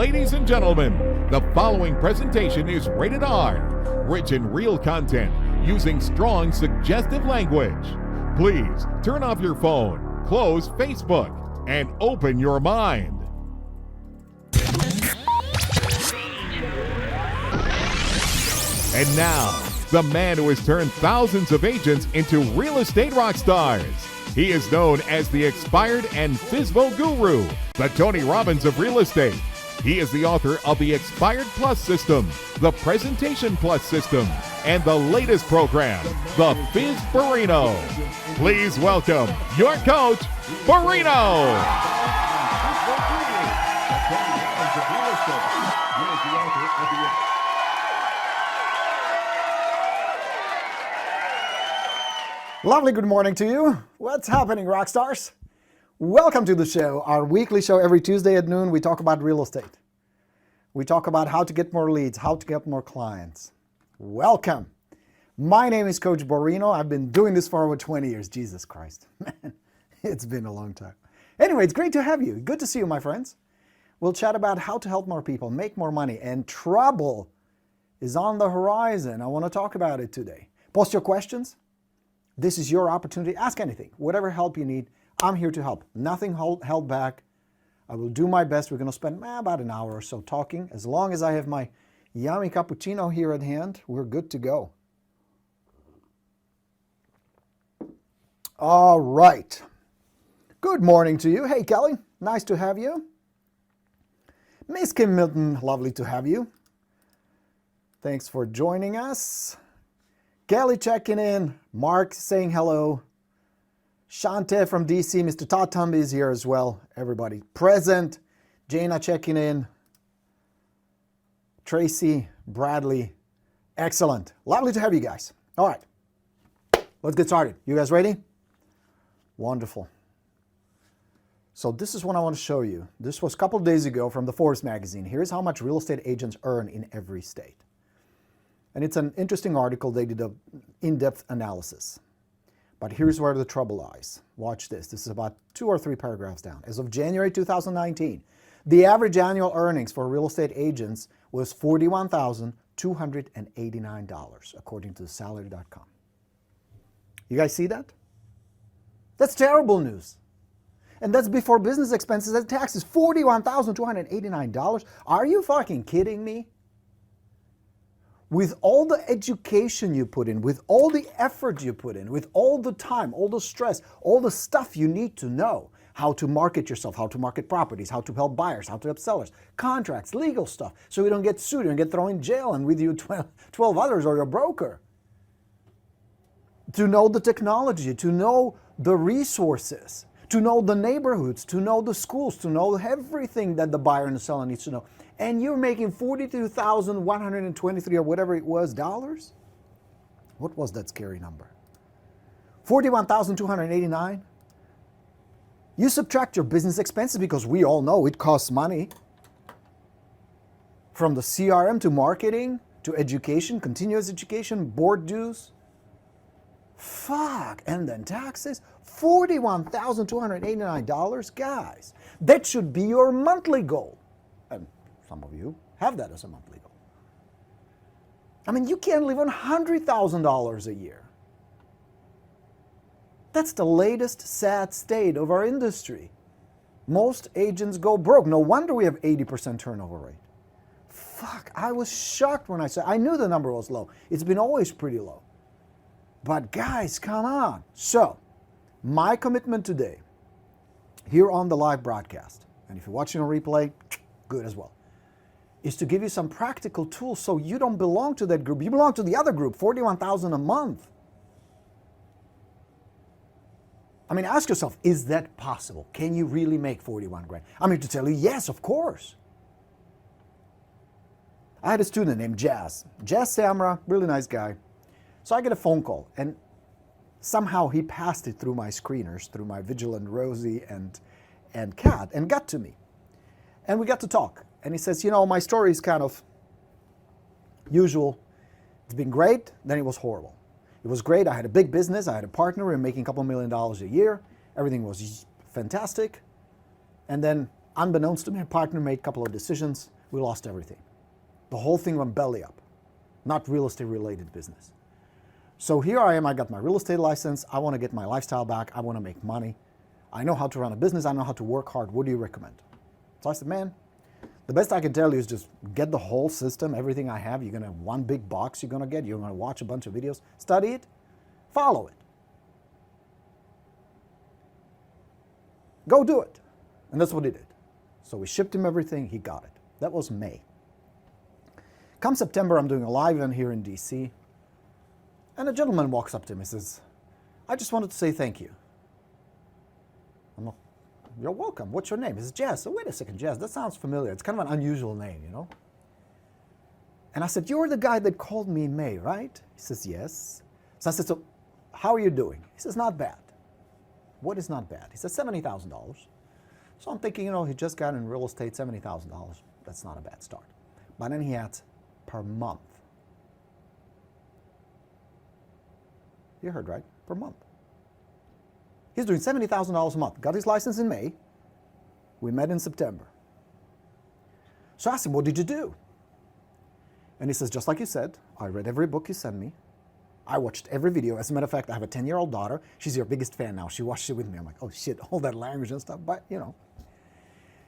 Ladies and gentlemen, the following presentation is rated R, rich in real content, using strong suggestive language. Please turn off your phone, close Facebook, and open your mind. And now, the man who has turned thousands of agents into real estate rock stars. He is known as the expired and Fizbo guru, the Tony Robbins of real estate. He is the author of the Expired Plus system, the Presentation Plus system, and the latest program, the FSBORINO. Please welcome your coach, Borino. Lovely good morning to you. What's happening, rock stars? Welcome to the show, our weekly show every Tuesday at noon. We talk about real estate. We talk about how to get more leads, how to get more clients. Welcome. My name is Coach Borino. I've been doing this for over 20 years. Jesus Christ. Man, it's been a long time. Anyway, it's great to have you. Good to see you, my friends. We'll chat about how to help more people, make more money, and trouble is on the horizon. I want to talk about it today. Post your questions. This is your opportunity. Ask anything, whatever help you need. I'm here to help. Nothing held back. I will do my best. We're going to spend about an hour or so talking. As long as I have my yummy cappuccino here at hand, we're good to go. All right. Good morning to you. Hey, Kelly. Nice to have you. Miss Kim Milton, lovely to have you. Thanks for joining us. Kelly checking in. Mark saying hello. Shante from DC. Mr. Todd Tumby is here as well. Everybody present. Jana checking in. Tracy, Bradley. Excellent. Lovely to have you guys. All right. Let's get started. You guys ready? Wonderful. So this is what I want to show you. This was a couple of days ago from the Forbes magazine. Here's how much real estate agents earn in every state. And it's an interesting article. They did an in-depth analysis. But here's where the trouble lies. Watch this. This is about 2 or 3 paragraphs down. As of January 2019, the average annual earnings for real estate agents was $41,289, according to salary.com. You guys see that? That's terrible news. And that's before business expenses and taxes. $41,289. Are you fucking kidding me? With all the education you put in, with all the effort you put in, with all the time, all the stress, all the stuff you need to know, how to market yourself, how to market properties, how to help buyers, how to help sellers, contracts, legal stuff, so you don't get sued and get thrown in jail and with you 12 others or your broker. To know the technology, to know the resources, to know the neighborhoods, to know the schools, to know everything that the buyer and the seller needs to know. And you're making $42,123 or whatever it was dollars? What was that scary number? $41,289? You subtract your business expenses because we all know it costs money. From the CRM to marketing to education, continuous education, board dues. Fuck, and then taxes. $41,289, guys. That should be your monthly goal. And some of you have that as a monthly goal. I mean, you can't live on $100,000 a year. That's the latest sad state of our industry. Most agents go broke. No wonder we have 80% turnover rate. Fuck, I was shocked when I said, I knew the number was low. It's been always pretty low. But guys, come on. So, my commitment today, here on the live broadcast, and if you're watching a replay, good as well, is to give you some practical tools so you don't belong to that group. You belong to the other group, $41,000 a month. I mean, ask yourself, is that possible? Can you really make 41 grand? I'm here to tell you, yes, of course. I had a student named Jazz Samra, really nice guy. So I get a phone call, and somehow he passed it through my screeners, through my Vigilant Rosie and Kat, and got to me. And we got to talk. And he says, you know, my story is kind of usual. It's been great, then it was horrible. It was great. I had a big business. I had a partner. We were making a couple $1 million a year. Everything was fantastic. And then Unbeknownst to me, my partner made a couple of decisions. We lost everything. The whole thing went belly up. Not real estate related business. So here I am, I got my real estate license. I want to get my lifestyle back. I want to make money. I know how to run a business. I know how to work hard. What do you recommend? So I said, man, the best I can tell you is just get the whole system, everything I have. You're going to have one big box you're going to get. You're going to watch a bunch of videos, study it, follow it. Go do it. And that's what he did. So we shipped him everything. He got it. That was May. Come September, I'm doing a live event here in DC. And a gentleman walks up to me and says, I just wanted to say thank you. I'm like, you're welcome. What's your name? He says, Jazz. So wait a second, Jazz, that sounds familiar. It's kind of an unusual name, you know? And I said, you're the guy that called me in May, right? He says, yes. So I said, so how are you doing? He says, not bad. What is not bad? He says, $70,000. So I'm thinking, you know, he just got in real estate, $70,000. That's not a bad start. But then he adds per month. You heard right, per month. He's doing $70,000 a month. Got his license in May. We met in September. So I asked him, what did you do? And he says, just like you said, I read every book you sent me. I watched every video. As a matter of fact, I have a 10-year-old daughter. She's your biggest fan now. She watched it with me. I'm like, oh shit, all that language and stuff. But, you know,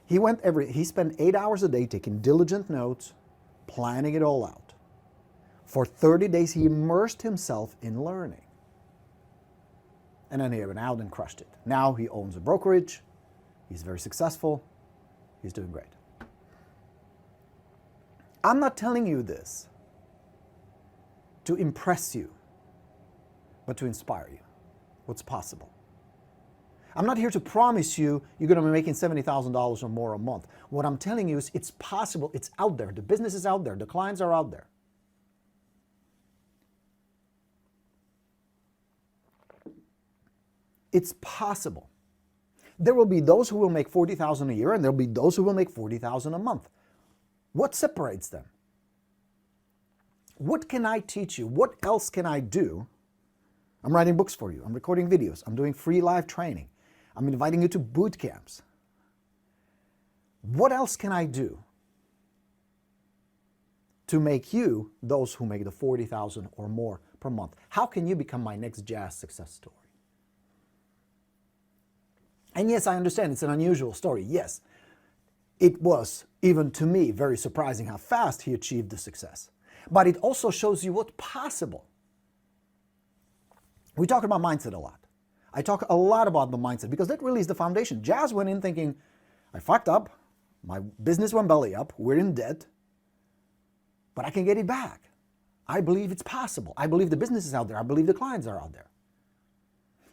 he spent 8 hours a day taking diligent notes, planning it all out. For 30 days, he immersed himself in learning. And then he went out and crushed it. Now he owns a brokerage. He's very successful. He's doing great. I'm not telling you this to impress you, but to inspire you. What's possible? I'm not here to promise you you're going to be making $70,000 or more a month. What I'm telling you is it's possible. It's out there. The business is out there. The clients are out there. It's possible. There will be those who will make $40,000 a year, and there will be those who will make $40,000 a month. What separates them? What can I teach you? What else can I do? I'm writing books for you. I'm recording videos. I'm doing free live training. I'm inviting you to boot camps. What else can I do to make you those who make the $40,000 or more per month? How can you become my next Jazz success story? And yes, I understand it's an unusual story. Yes, it was, even to me, very surprising how fast he achieved the success. But it also shows you what's possible. We talk about mindset a lot. I talk a lot about the mindset because that really is the foundation. Jazz went in thinking, I fucked up, my business went belly up, we're in debt, but I can get it back. I believe it's possible. I believe the business is out there. I believe the clients are out there.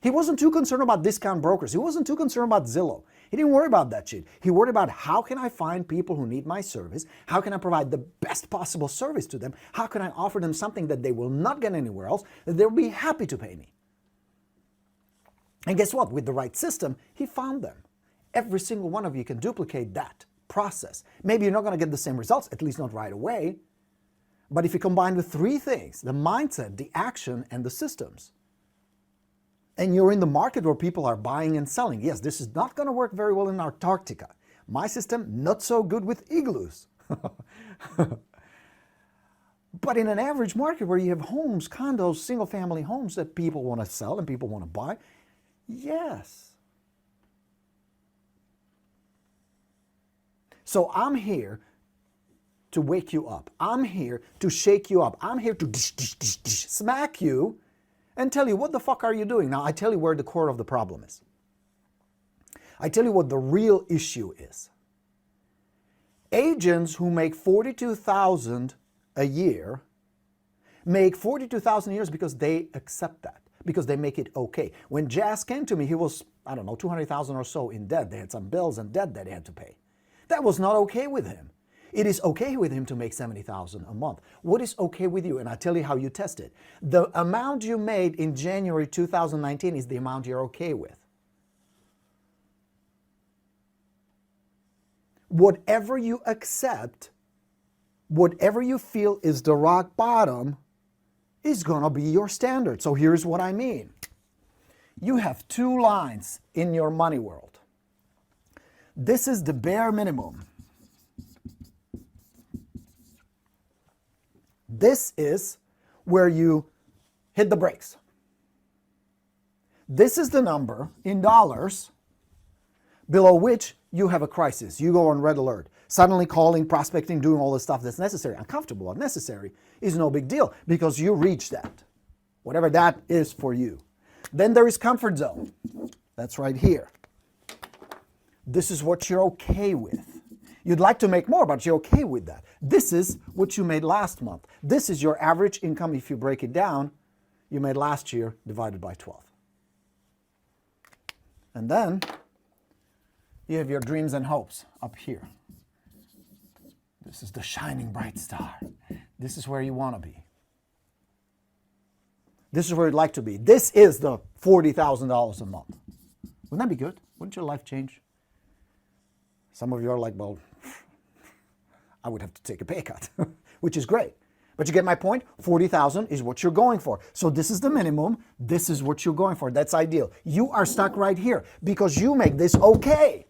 He wasn't too concerned about discount brokers. He wasn't too concerned about Zillow. He didn't worry about that shit. He worried about how can I find people who need my service? How can I provide the best possible service to them? How can I offer them something that they will not get anywhere else, that they'll be happy to pay me? And guess what? With the right system, he found them. Every single one of you can duplicate that process. Maybe you're not going to get the same results, at least not right away. But if you combine the three things, the mindset, the action, and the systems, and you're in the market where people are buying and selling. Yes, this is not going to work very well in Antarctica. My system, not so good with igloos. But in an average market where you have homes, condos, single-family homes that people want to sell and people want to buy, yes. So I'm here to wake you up. I'm here to shake you up. I'm here to smack you and tell you, what the fuck are you doing? Now, I tell you where the core of the problem is. I tell you what the real issue is. Agents who make $42,000 a year make $42,000 a year because they accept that, because they make it okay. When Jazz came to me, he was, I don't know, $200,000 or so in debt. They had some bills and debt that they had to pay. That was not okay with him. It is okay with him to make $70,000 a month. What is okay with you? And I'll tell you how you test it. The amount you made in January 2019 is the amount you're okay with. Whatever you accept, whatever you feel is the rock bottom, is going to be your standard. So here's what I mean. You have two lines in your money world. This is the bare minimum. This is where you hit the brakes. This is the number in dollars below which you have a crisis. You go on red alert. Suddenly calling, prospecting, doing all the stuff that's necessary, uncomfortable, unnecessary, is no big deal because you reach that, whatever that is for you. Then there is comfort zone. That's right here. This is what you're okay with. You'd like to make more, but you're okay with that. This is what you made last month. This is your average income, if you break it down, you made last year divided by 12. And then you have your dreams and hopes up here. This is the shining bright star. This is where you want to be. This is where you'd like to be. This is the $40,000 a month. Wouldn't that be good? Wouldn't your life change? Some of you are like, well, I would have to take a pay cut, which is great. But you get my point? 40,000 is what you're going for. So this is the minimum. This is what you're going for. That's ideal. You are stuck right here because you make this okay.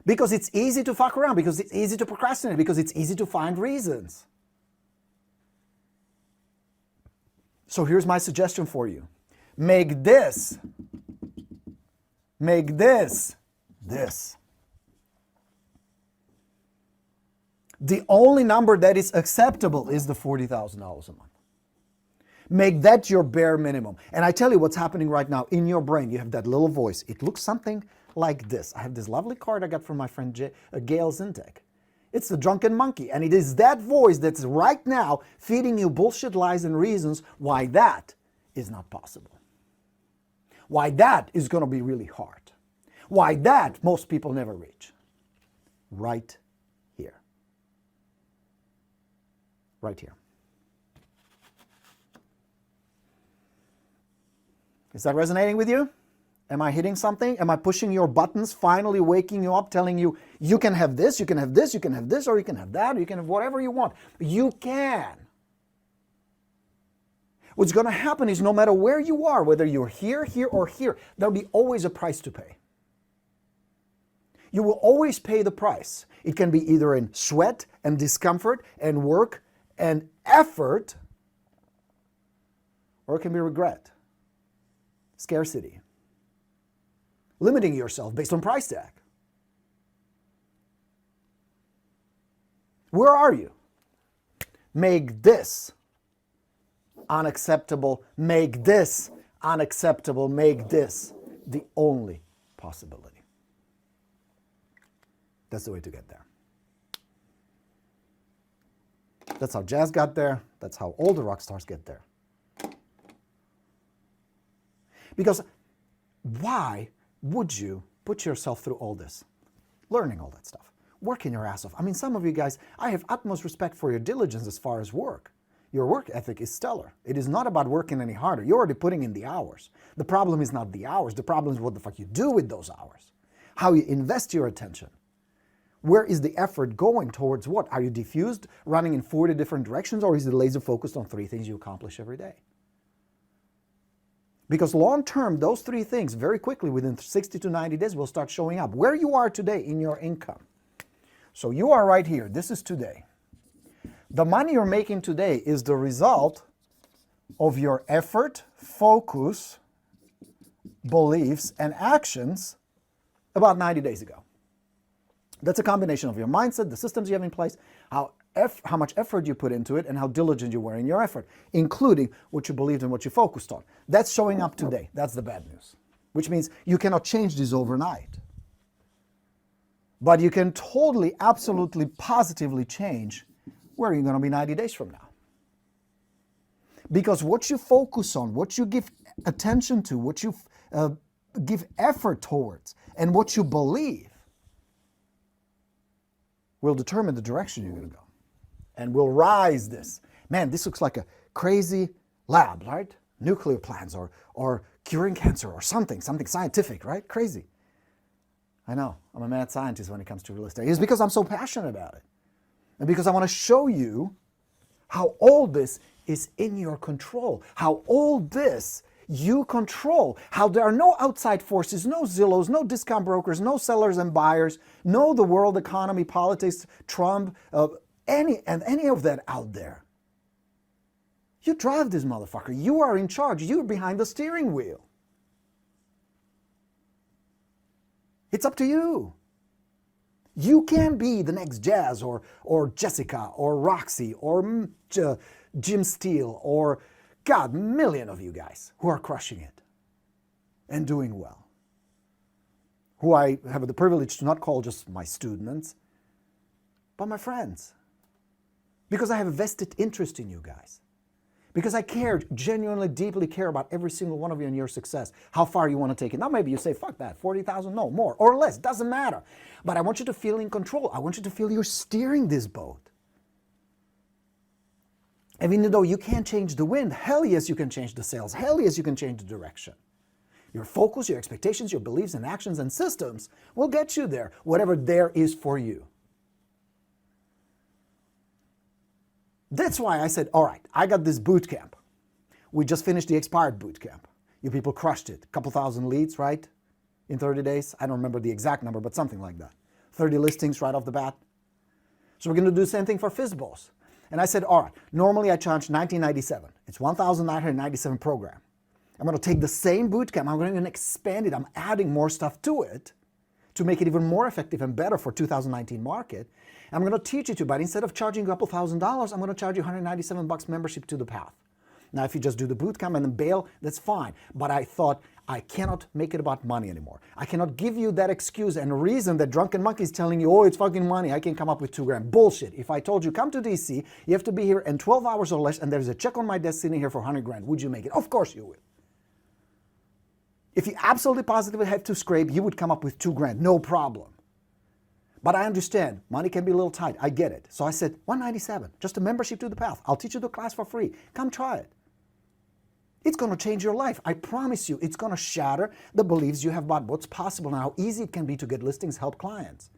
Because it's easy to fuck around, because it's easy to procrastinate, because it's easy to find reasons. So here's my suggestion for you. Make this this. The only number that is acceptable is the $40,000 a month. Make that your bare minimum. And I tell you what's happening right now in your brain. You have that little voice. It looks something like this. I have this lovely card I got from my friend Gail Zintek. It's the drunken monkey. And it is that voice that's right now feeding you bullshit lies and reasons why that is not possible. Why that is going to be really hard. Why that most people never reach. Right here. Right here. Is that resonating with you? Am I hitting something? Am I pushing your buttons, finally waking you up, telling you, you can have this, you can have this, you can have this, or you can have that, or you can have whatever you want. You can. What's going to happen is no matter where you are, whether you're here, here, or here, there'll be always a price to pay. You will always pay the price. It can be either in sweat and discomfort and work and effort, or it can be regret, scarcity, limiting yourself based on price tag. Where are you? Make this unacceptable. Make this unacceptable. Make this the only possibility. That's the way to get there. That's how jazz got there. That's how all the rock stars get there. Because why would you put yourself through all this? Learning all that stuff. Working your ass off. I mean, some of you guys, I have utmost respect for your diligence as far as work. Your work ethic is stellar. It is not about working any harder. You're already putting in the hours. The problem is not the hours. The problem is what the fuck you do with those hours. How you invest your attention. Where is the effort going towards what? Are you diffused, running in 40 different directions, or is it laser focused on 3 things you accomplish every day? Because long term, those 3 things very quickly, within 60 to 90 days, will start showing up. Where you are today in your income. So you are right here. This is today. The money you're making today is the result of your effort, focus, beliefs, and actions about 90 days ago. That's a combination of your mindset, the systems you have in place, how much effort you put into it, and how diligent you were in your effort, including what you believed and what you focused on. That's showing up today. That's the bad news, which means you cannot change this overnight. But you can totally, absolutely, positively change where you're going to be 90 days from now. Because what you focus on, what you give attention to, what you give effort towards, and what you believe will determine the direction you're going to go. And will rise this. Man, this looks like a crazy lab, right? Nuclear plants or curing cancer or something scientific, right? Crazy. I know, I'm a mad scientist when it comes to real estate. It's because I'm so passionate about it. And because I want to show you how all this is in your control. How all this You control how there are no outside forces, no Zillows, no discount brokers, no sellers and buyers, no the world economy, politics, Trump, any of that out there. You drive this motherfucker. You are in charge. You're behind the steering wheel. It's up to you. You can be the next Jazz or Jessica or Roxy or Jim Steele or, God, a million of you guys who are crushing it and doing well. Who I have the privilege to not call just my students, but my friends. Because I have a vested interest in you guys. Because I care, genuinely, deeply care about every single one of you and your success, how far you want to take it. Now maybe you say, fuck that, 40,000, no, more or less, doesn't matter. But I want you to feel in control. I want you to feel you're steering this boat. And even though you can't change the wind, hell yes, you can change the sails. Hell yes, you can change the direction. Your focus, your expectations, your beliefs and actions and systems will get you there, whatever there is for you. That's why I said, all right, I got this boot camp. We just finished the expired boot camp. You people crushed it. A couple thousand leads, right? In 30 days. I don't remember the exact number, but something like that. 30 listings right off the bat. So we're going to do the same thing for FSBOs. And I said, all right, normally I charge $19.97. It's $1,997 program. I'm going to take the same boot camp. I'm going to even expand it. I'm adding more stuff to it to make it even more effective and better for 2019 market. I'm going to teach it to you, but instead of charging you a couple $1,000s, I'm going to charge you $197 membership to the path. Now, if you just do the boot camp and then bail, that's fine. But I thought, I cannot make it about money anymore. I cannot give you that excuse and reason that Drunken Monkey is telling you, oh, it's fucking money, I can come up with $2,000. Bullshit. If I told you, come to DC, you have to be here in 12 hours or less, and there's a check on my desk sitting here for $100,000, would you make it? Of course you would. If you absolutely positively had to scrape, you would come up with $2,000, no problem. But I understand, money can be a little tight, I get it. So I said, $197, just a membership to the path. I'll teach you the class for free. Come try it. It's going to change your life. I promise you, it's going to shatter the beliefs you have about what's possible and how easy it can be to get listings, help clients.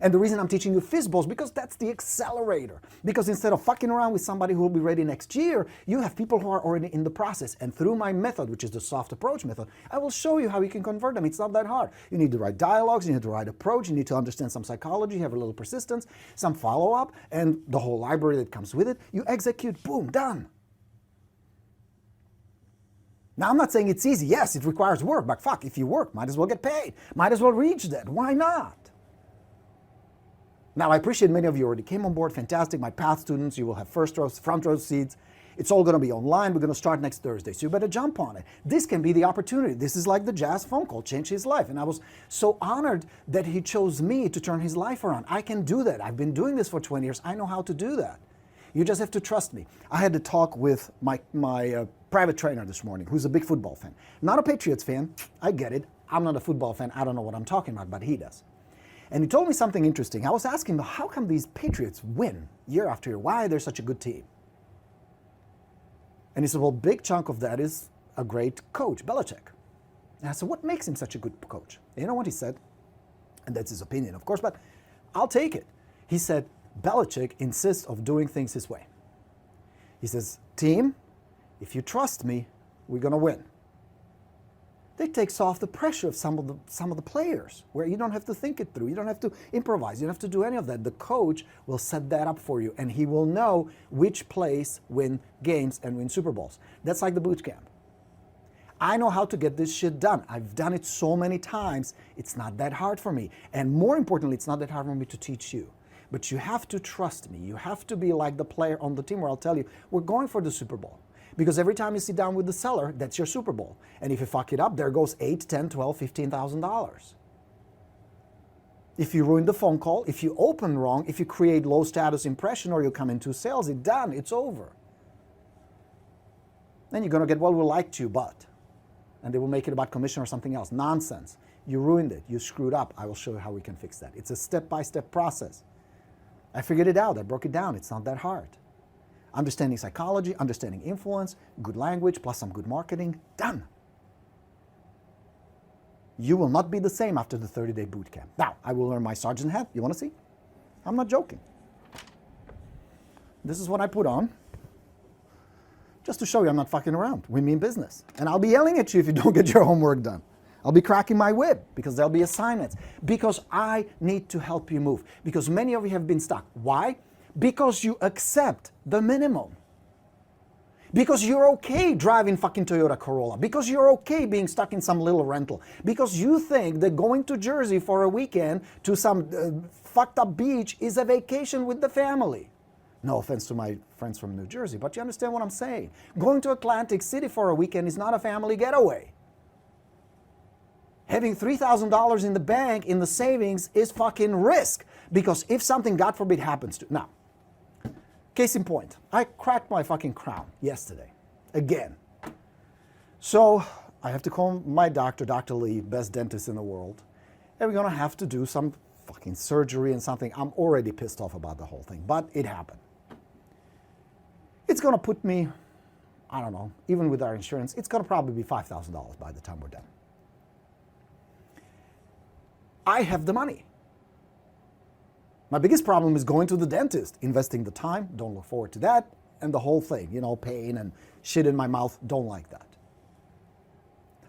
And the reason I'm teaching you FSBOs, because that's the accelerator. Because instead of fucking around with somebody who will be ready next year, you have people who are already in the process. And through my method, which is the soft approach method, I will show you how you can convert them. It's not that hard. You need the right dialogues, you need the right approach, you need to understand some psychology, you have a little persistence, some follow-up, and the whole library that comes with it. You execute, boom, done. Now, I'm not saying it's easy. Yes, it requires work, but fuck, if you work, might as well get paid. Might as well reach that. Why not? Now, I appreciate many of you already came on board. Fantastic. My path students, you will have first row, front row seats. It's all going to be online. We're going to start next Thursday, so you better jump on it. This can be the opportunity. This is like the Jazz phone call, changed his life. And I was so honored that he chose me to turn his life around. I can do that. I've been doing this for 20 years. I know how to do that. You just have to trust me. I had to talk with my private trainer this morning, who's a big football fan. Not a Patriots fan. I get it. I'm not a football fan. I don't know what I'm talking about, but he does. And he told me something interesting. I was asking him, how come these Patriots win year after year? Why are they such a good team? And he said, well, big chunk of that is a great coach, Belichick. And I said, what makes him such a good coach? And you know what he said? And that's his opinion, of course, but I'll take it. He said, Belichick insists of doing things his way. He says, team, if you trust me, we're going to win. That takes off the pressure of some of the players, where you don't have to think it through. You don't have to improvise. You don't have to do any of that. The coach will set that up for you, and he will know which plays win games and win Super Bowls. That's like the boot camp. I know how to get this shit done. I've done it so many times. It's not that hard for me. And more importantly, it's not that hard for me to teach you. But you have to trust me. You have to be like the player on the team where I'll tell you, we're going for the Super Bowl. Because every time you sit down with the seller, that's your Super Bowl. And if you fuck it up, there goes $8, $10, $12, $15,000. If you ruin the phone call, if you open wrong, if you create low status impression or you come into sales, it's done, it's over. Then you're gonna get, well, we liked you, but. And they will make it about commission or something else. Nonsense. You ruined it, you screwed up. I will show you how we can fix that. It's a step-by-step process. I figured it out, I broke it down, it's not that hard. Understanding psychology, understanding influence, good language, plus some good marketing, done. You will not be the same after the 30-day boot camp. Now, I will learn my sergeant hat. You want to see? I'm not joking. This is what I put on. Just to show you I'm not fucking around. We mean business. And I'll be yelling at you if you don't get your homework done. I'll be cracking my whip because there'll be assignments. Because I need to help you move. Because many of you have been stuck. Why? Because you accept the minimum. Because you're okay driving fucking Toyota Corolla. Because you're okay being stuck in some little rental. Because you think that going to Jersey for a weekend to some fucked up beach is a vacation with the family. No offense to my friends from New Jersey, but you understand what I'm saying. Going to Atlantic City for a weekend is not a family getaway. Having $3,000 in the bank, in the savings, is fucking risk. Because if something, God forbid, happens to... Now, case in point, I cracked my fucking crown yesterday. Again. So, I have to call my doctor, Dr. Lee, best dentist in the world. And we're going to have to do some fucking surgery and something. I'm already pissed off about the whole thing, but it happened. It's going to put me, I don't know, even with our insurance, it's going to probably be $5,000 by the time we're done. I have the money. My biggest problem is going to the dentist, investing the time, don't look forward to that, and the whole thing, you know, pain and shit in my mouth, don't like that.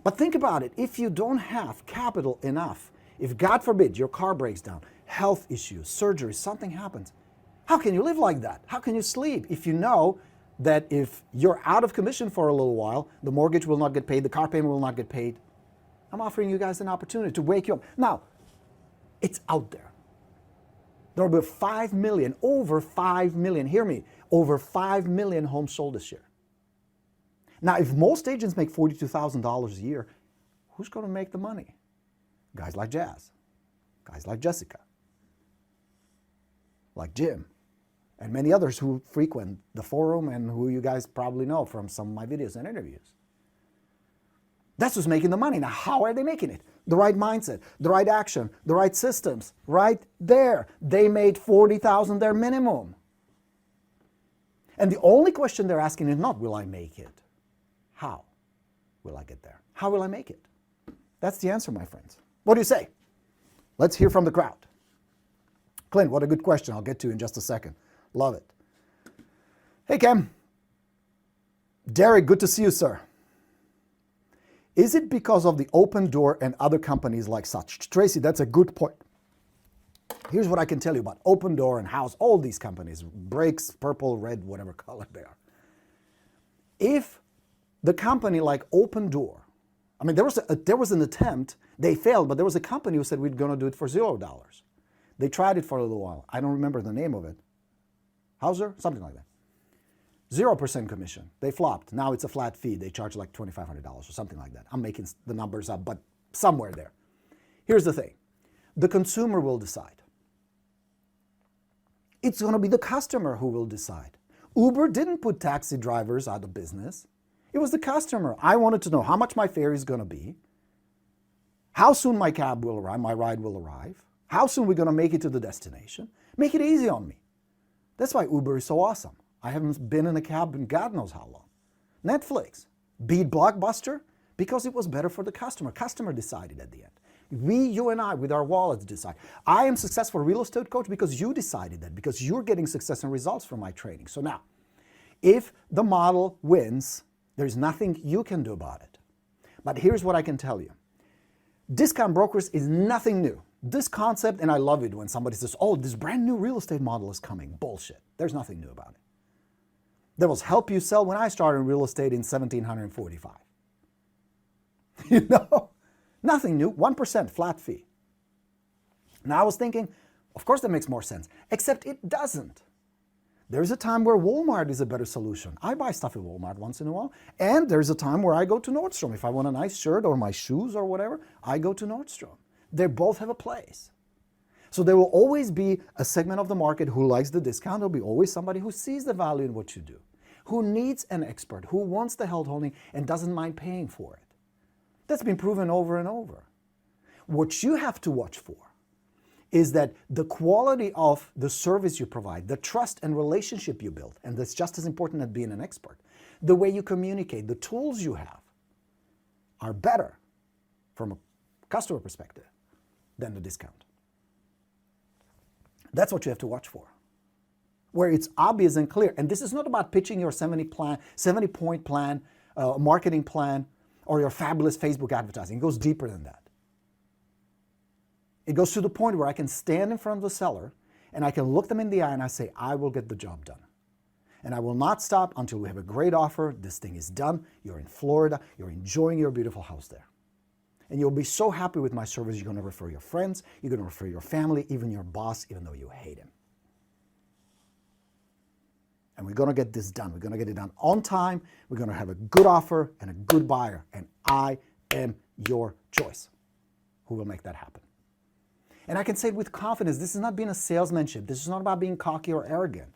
But think about it, if you don't have capital enough, if God forbid your car breaks down, health issues, surgery, something happens, how can you live like that? How can you sleep if you know that if you're out of commission for a little while, the mortgage will not get paid, the car payment will not get paid? I'm offering you guys an opportunity to wake you up. Now, it's out there. There will be 5 million, over 5 million, hear me, over 5 million homes sold this year. Now, if most agents make $42,000 a year, who's going to make the money? Guys like Jazz, guys like Jessica, like Jim, and many others who frequent the forum and who you guys probably know from some of my videos and interviews. That's who's making the money. Now, how are they making it? The right mindset, the right action, the right systems, right there. They made $40,000 their minimum. And the only question they're asking is not, will I make it? How will I get there? How will I make it? That's the answer, my friends. What do you say? Let's hear from the crowd. Clint, what a good question. I'll get to in just a second. Love it. Hey, Cam. Derek, good to see you, sir. Is it because of the Open Door and other companies like such? Tracy, that's a good point. Here's what I can tell you about Open Door and House, all these companies, brakes, purple, red, whatever color they are. If the company like Open Door, I mean, there was an attempt, they failed, but there was a company who said we're going to do it for $0. They tried it for a little while. I don't remember the name of it. Hauser? Something like that. 0% commission. They flopped. Now it's a flat fee. They charge like $2,500 or something like that. I'm making the numbers up, but somewhere there. Here's the thing. The consumer will decide. It's going to be the customer who will decide. Uber didn't put taxi drivers out of business. It was the customer. I wanted to know how much my fare is going to be, how soon my cab will arrive, my ride will arrive, how soon we're going to make it to the destination. Make it easy on me. That's why Uber is so awesome. I haven't been in a cab in God knows how long. Netflix beat Blockbuster because it was better for the customer. Customer decided at the end. We, you and I, with our wallets decide. I am successful real estate coach because you decided that, because you're getting success and results from my training. So now, if the model wins, there's nothing you can do about it. But here's what I can tell you. Discount brokers is nothing new. This concept, and I love it when somebody says, oh, this brand new real estate model is coming. Bullshit. There's nothing new about it. There was help you sell when I started in real estate in 1745. You know? Nothing new, 1% flat fee. Now I was thinking, of course that makes more sense, except it doesn't. There's a time where Walmart is a better solution. I buy stuff at Walmart once in a while, and there's a time where I go to Nordstrom. If I want a nice shirt or my shoes or whatever, I go to Nordstrom. They both have a place. So there will always be a segment of the market who likes the discount. There'll be always somebody who sees the value in what you do, who needs an expert, who wants the hand holding and doesn't mind paying for it. That's been proven over and over. What you have to watch for is that the quality of the service you provide, the trust and relationship you build, and that's just as important as being an expert, the way you communicate, the tools you have are better from a customer perspective than the discount. That's what you have to watch for. where it's obvious and clear. And this is not about pitching your 70-point plan, marketing plan, or your fabulous Facebook advertising. It goes deeper than that. It goes to the point where I can stand in front of the seller and I can look them in the eye and I say, I will get the job done. And I will not stop until we have a great offer. This thing is done. You're in Florida. You're enjoying your beautiful house there. And you'll be so happy with my service, you're going to refer your friends, you're going to refer your family, even your boss, even though you hate him. And we're going to get this done. We're going to get it done on time. We're going to have a good offer and a good buyer. And I am your choice who will make that happen. And I can say it with confidence. This is not being a salesmanship. This is not about being cocky or arrogant.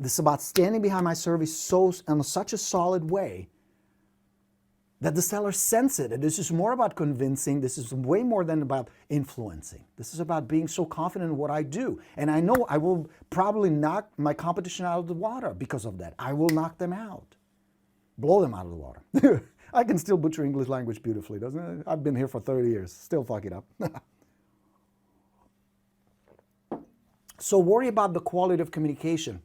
This is about standing behind my service in such a solid way that the seller sense it. And this is more about convincing. This is way more than about influencing. This is about being so confident in what I do. And I know I will probably knock my competition out of the water because of that. I will knock them out. Blow them out of the water. I can still butcher English language beautifully, doesn't it? I've been here for 30 years. Still fuck it up. So worry about the quality of communication,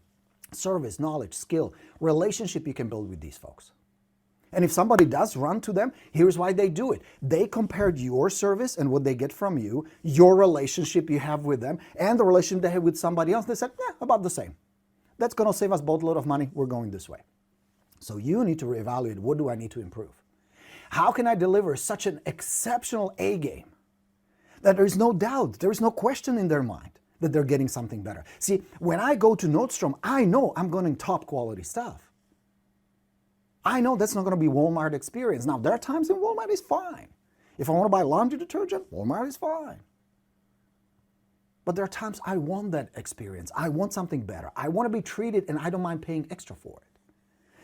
service, knowledge, skill, relationship you can build with these folks. And if somebody does run to them, here's why they do it. They compared your service and what they get from you, your relationship you have with them, and the relationship they have with somebody else. They said, about the same. That's going to save us both a lot of money. We're going this way. So you need to reevaluate, what do I need to improve? How can I deliver such an exceptional A game that there is no doubt, there is no question in their mind that they're getting something better? See, when I go to Nordstrom, I know I'm getting top quality stuff. I know that's not going to be Walmart experience. Now, there are times when Walmart is fine. If I want to buy laundry detergent, Walmart is fine. But there are times I want that experience. I want something better. I want to be treated and I don't mind paying extra for it.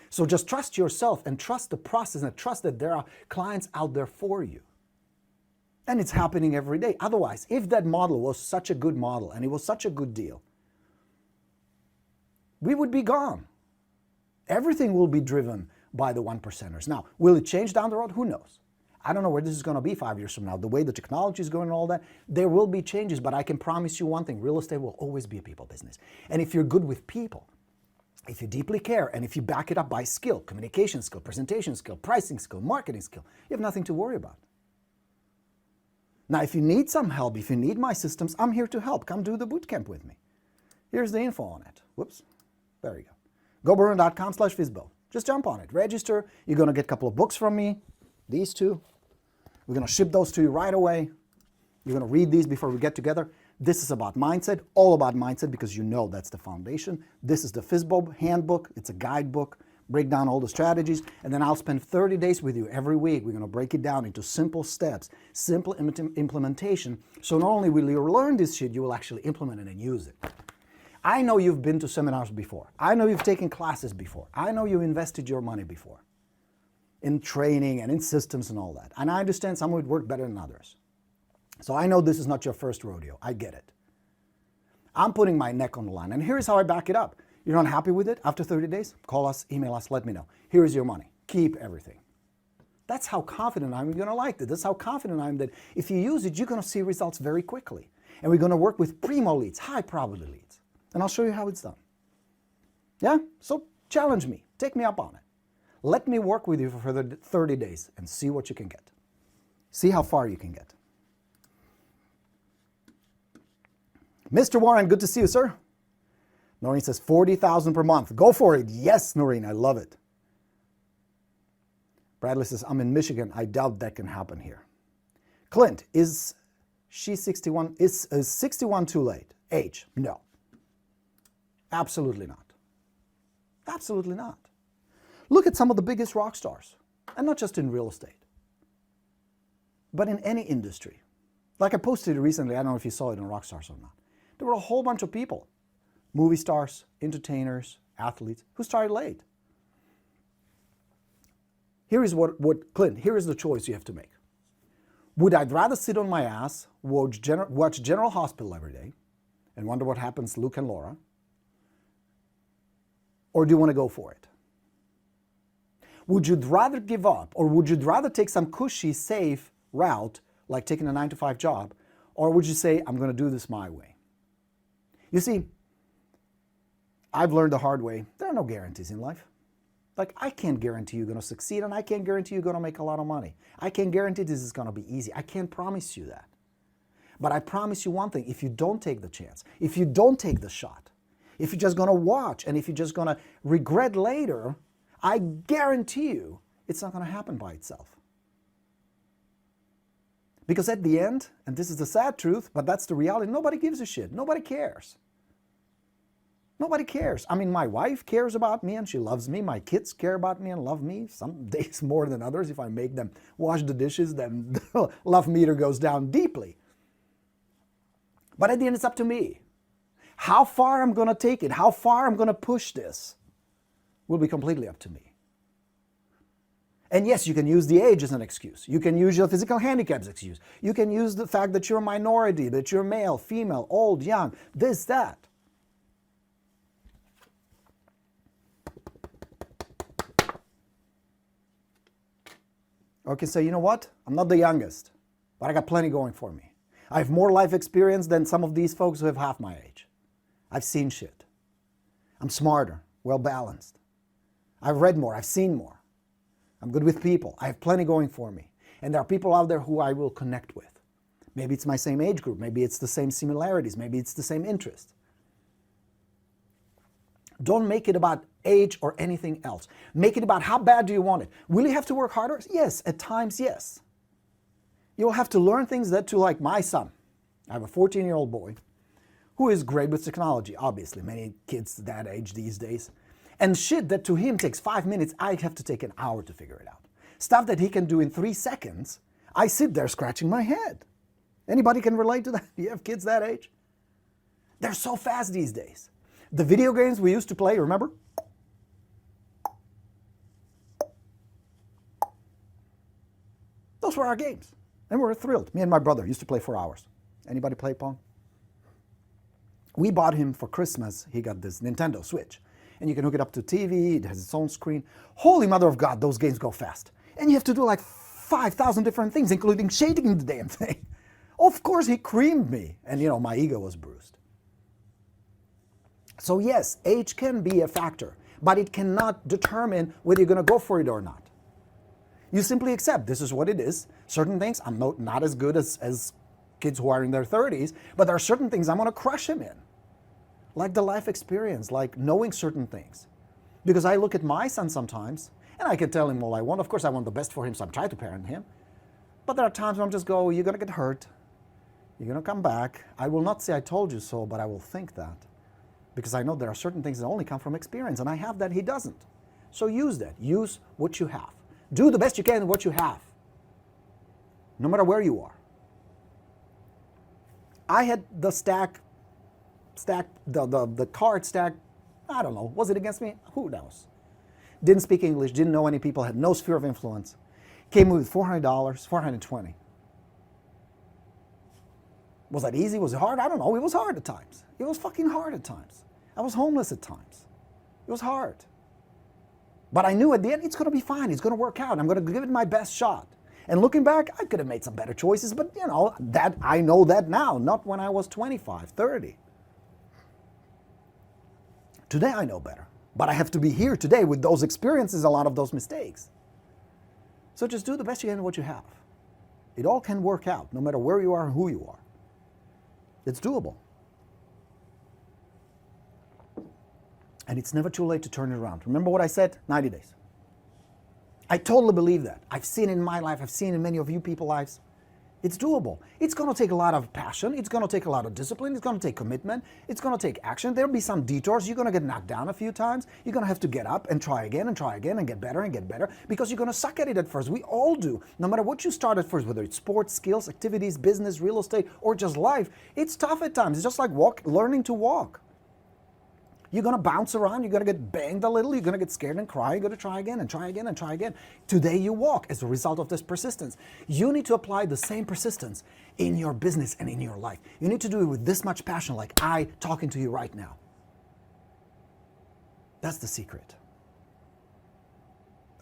So just trust yourself and trust the process and trust that there are clients out there for you. And it's happening every day. Otherwise, if that model was such a good model and it was such a good deal, we would be gone. Everything will be driven by the 1%ers. Now, will it change down the road? Who knows? I don't know where this is going to be 5 years from now. The way the technology is going and all that, there will be changes, but I can promise you one thing, real estate will always be a people business. And if you're good with people, if you deeply care, and if you back it up by skill, communication skill, presentation skill, pricing skill, marketing skill, you have nothing to worry about. Now, if you need some help, if you need my systems, I'm here to help. Come do the bootcamp with me. Here's the info on it. Whoops. There you go. GoBorino.com/Fizbo. Just jump on it. Register. You're going to get a couple of books from me. These two. We're going to ship those to you right away. You're going to read these before we get together. This is about mindset, all about mindset, because you know that's the foundation. This is the Fizbo handbook. It's a guidebook. Break down all the strategies, and then I'll spend 30 days with you every week. We're going to break it down into simple steps, simple implementation. So not only will you learn this shit, you will actually implement it and use it. I know you've been to seminars before. I know you've taken classes before. I know you invested your money before in training and in systems and all that. And I understand some would work better than others. So I know this is not your first rodeo. I get it. I'm putting my neck on the line. And here's how I back it up. You're not happy with it after 30 days? Call us, email us, let me know. Here's your money. Keep everything. That's how confident I'm you're going to like it. That's how confident I am that if you use it, you're going to see results very quickly. And we're going to work with primo leads, high probability leads. And I'll show you how it's done. Yeah? So challenge me. Take me up on it. Let me work with you for 30 days and see what you can get. See how far you can get. Mr. Warren, good to see you, sir. Noreen says 40,000 per month. Go for it. Yes, Noreen, I love it. Bradley says, I'm in Michigan. I doubt that can happen here. Clint, is she 61? Is 61 too late? Age? No. Absolutely not. Absolutely not. Look at some of the biggest rock stars, and not just in real estate, but in any industry. Like I posted recently, I don't know if you saw it in Rockstars or not. There were a whole bunch of people, movie stars, entertainers, athletes, who started late. Here is Clint, here is the choice you have to make. Would I rather sit on my ass, watch General Hospital every day, and wonder what happens to Luke and Laura? Or do you want to go for it? Would you rather give up, or would you rather take some cushy, safe route, like taking a 9-to-5 job, or would you say, I'm going to do this my way? You see, I've learned the hard way, there are no guarantees in life. Like, I can't guarantee you're going to succeed, and I can't guarantee you're going to make a lot of money. I can't guarantee this is going to be easy. I can't promise you that. But I promise you one thing, if you don't take the chance, if you don't take the shot, if you're just going to watch, and if you're just going to regret later, I guarantee you it's not going to happen by itself. Because at the end, and this is the sad truth, but that's the reality, nobody gives a shit. Nobody cares. Nobody cares. I mean, my wife cares about me and she loves me. My kids care about me and love me. Some days more than others. If I make them wash the dishes, then the love meter goes down deeply. But at the end, it's up to me. How far I'm going to take it, how far I'm going to push this, will be completely up to me. And yes, you can use the age as an excuse. You can use your physical handicap as an excuse. You can use the fact that you're a minority, that you're male, female, old, young, this, that. Or you can say, you know what? I'm not the youngest, but I got plenty going for me. I have more life experience than some of these folks who have half my age. I've seen shit. I'm smarter, well-balanced. I've read more, I've seen more. I'm good with people. I have plenty going for me. And there are people out there who I will connect with. Maybe it's my same age group. Maybe it's the same similarities. Maybe it's the same interest. Don't make it about age or anything else. Make it about how bad do you want it. Will you have to work harder? Yes, at times, yes. You'll have to learn things that to, like my son. I have a 14-year-old boy who is great with technology, obviously. Many kids that age these days. And shit that to him takes 5 minutes, I have to take an hour to figure it out. Stuff that he can do in 3 seconds, I sit there scratching my head. Anybody can relate to that? You have kids that age? They're so fast these days. The video games we used to play, remember? Those were our games. And we were thrilled. Me and my brother used to play for hours. Anybody play Pong? We bought him for Christmas, he got this Nintendo Switch. And you can hook it up to TV, it has its own screen. Holy mother of God, those games go fast. And you have to do like 5,000 different things, including shading the damn thing. Of course, he creamed me. And you know, my ego was bruised. So yes, age can be a factor, but it cannot determine whether you're going to go for it or not. You simply accept this is what it is. Certain things I'm not as good as kids who are in their 30s, but there are certain things I'm going to crush him in. Like the life experience, like knowing certain things. Because I look at my son sometimes, and I can tell him all I want. Of course, I want the best for him, so I'm trying to parent him. But there are times when I'm just go, you're going to get hurt. You're going to come back. I will not say I told you so, but I will think that. Because I know there are certain things that only come from experience, and I have that, he doesn't. So use that. Use what you have. Do the best you can with what you have. No matter where you are. I had the card stack, I don't know, was it against me? Who knows? Didn't speak English, didn't know any people, had no sphere of influence. Came with $400, $420. Was that easy? Was it hard? I don't know. It was hard at times. It was fucking hard at times. I was homeless at times. It was hard. But I knew at the end it's going to be fine. It's going to work out. I'm going to give it my best shot. And looking back, I could have made some better choices, but you know, that I know that now, not when I was 25, 30. Today I know better, but I have to be here today with those experiences, a lot of those mistakes. So just do the best you can with what you have. It all can work out, no matter where you are and who you are. It's doable. And it's never too late to turn it around. Remember what I said? 90 days. I totally believe that. I've seen it in my life. I've seen it in many of you people's lives. It's doable. It's going to take a lot of passion. It's going to take a lot of discipline. It's going to take commitment. It's going to take action. There'll be some detours. You're going to get knocked down a few times. You're going to have to get up and try again and get better because you're going to suck at it at first. We all do. No matter what you start at first, whether it's sports, skills, activities, business, real estate, or just life, it's tough at times. It's just like learning to walk. You're going to bounce around. You're going to get banged a little. You're going to get scared and cry. You're going to try again and try again and try again. Today you walk as a result of this persistence. You need to apply the same persistence in your business and in your life. You need to do it with this much passion like I talking to you right now. That's the secret.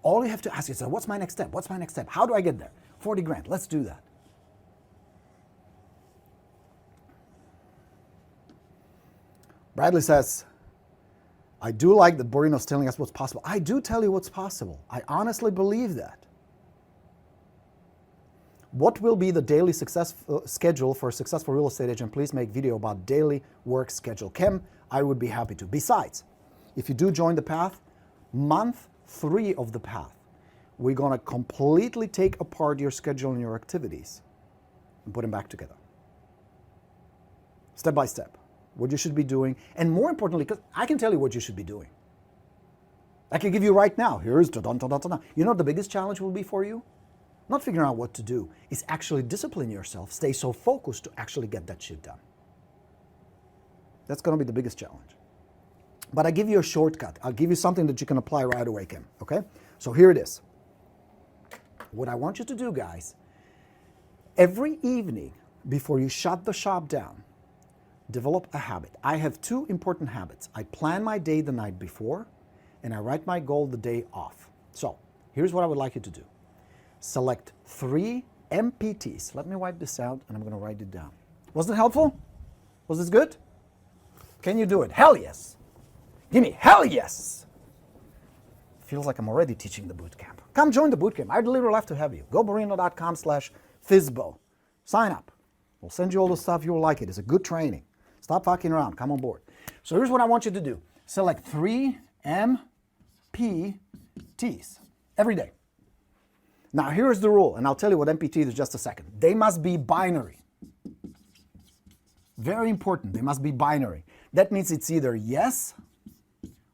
All you have to ask yourself, what's my next step? What's my next step? How do I get there? 40 grand. Let's do that. Bradley says, I do like that Borino's telling us what's possible. I do tell you what's possible. I honestly believe that. What will be the daily schedule for a successful real estate agent? Please make video about daily work schedule. Kim, I would be happy to. Besides, if you do join the path, month 3 of the path, we're going to completely take apart your schedule and your activities and put them back together. Step by step, what you should be doing. And more importantly, because I can tell you what you should be doing. I can give you right now. Here's da-da-da-da-da. You know what the biggest challenge will be for you? Not figuring out what to do. Is actually discipline yourself. Stay so focused to actually get that shit done. That's going to be the biggest challenge. But I give you a shortcut. I'll give you something that you can apply right away, Kim. Okay? So here it is. What I want you to do, guys, every evening before you shut the shop down, develop a habit. I have 2 important habits. I plan my day the night before, and I write my goal the day off. So here's what I would like you to do. Select 3 MPTs. Let me wipe this out, and I'm going to write it down. Was it helpful? Was this good? Can you do it? Hell yes. Give me hell yes. Feels like I'm already teaching the boot camp. Come join the boot camp. I'd literally love to have you. Go borino.com/Fizbo. Sign up. We'll send you all the stuff. You'll like it. It's a good training. Stop fucking around. Come on board. So here's what I want you to do. Select 3 MPTs every day. Now here's the rule, and I'll tell you what MPT is in just a second. They must be binary. Very important. They must be binary. That means it's either yes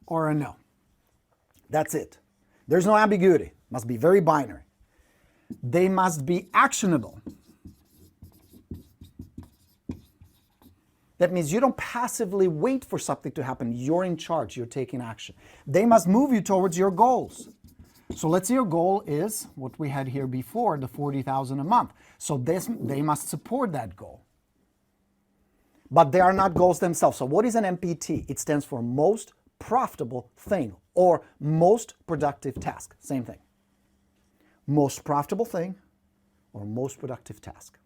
or a no. That's it. There's no ambiguity. Must be very binary. They must be actionable. That means you don't passively wait for something to happen. You're in charge. You're taking action. They must move you towards your goals. So let's say your goal is what we had here before, the $40,000 a month. So they must support that goal. But they are not goals themselves. So what is an MPT? It stands for most profitable thing or most productive task. Same thing. Most profitable thing or most productive task.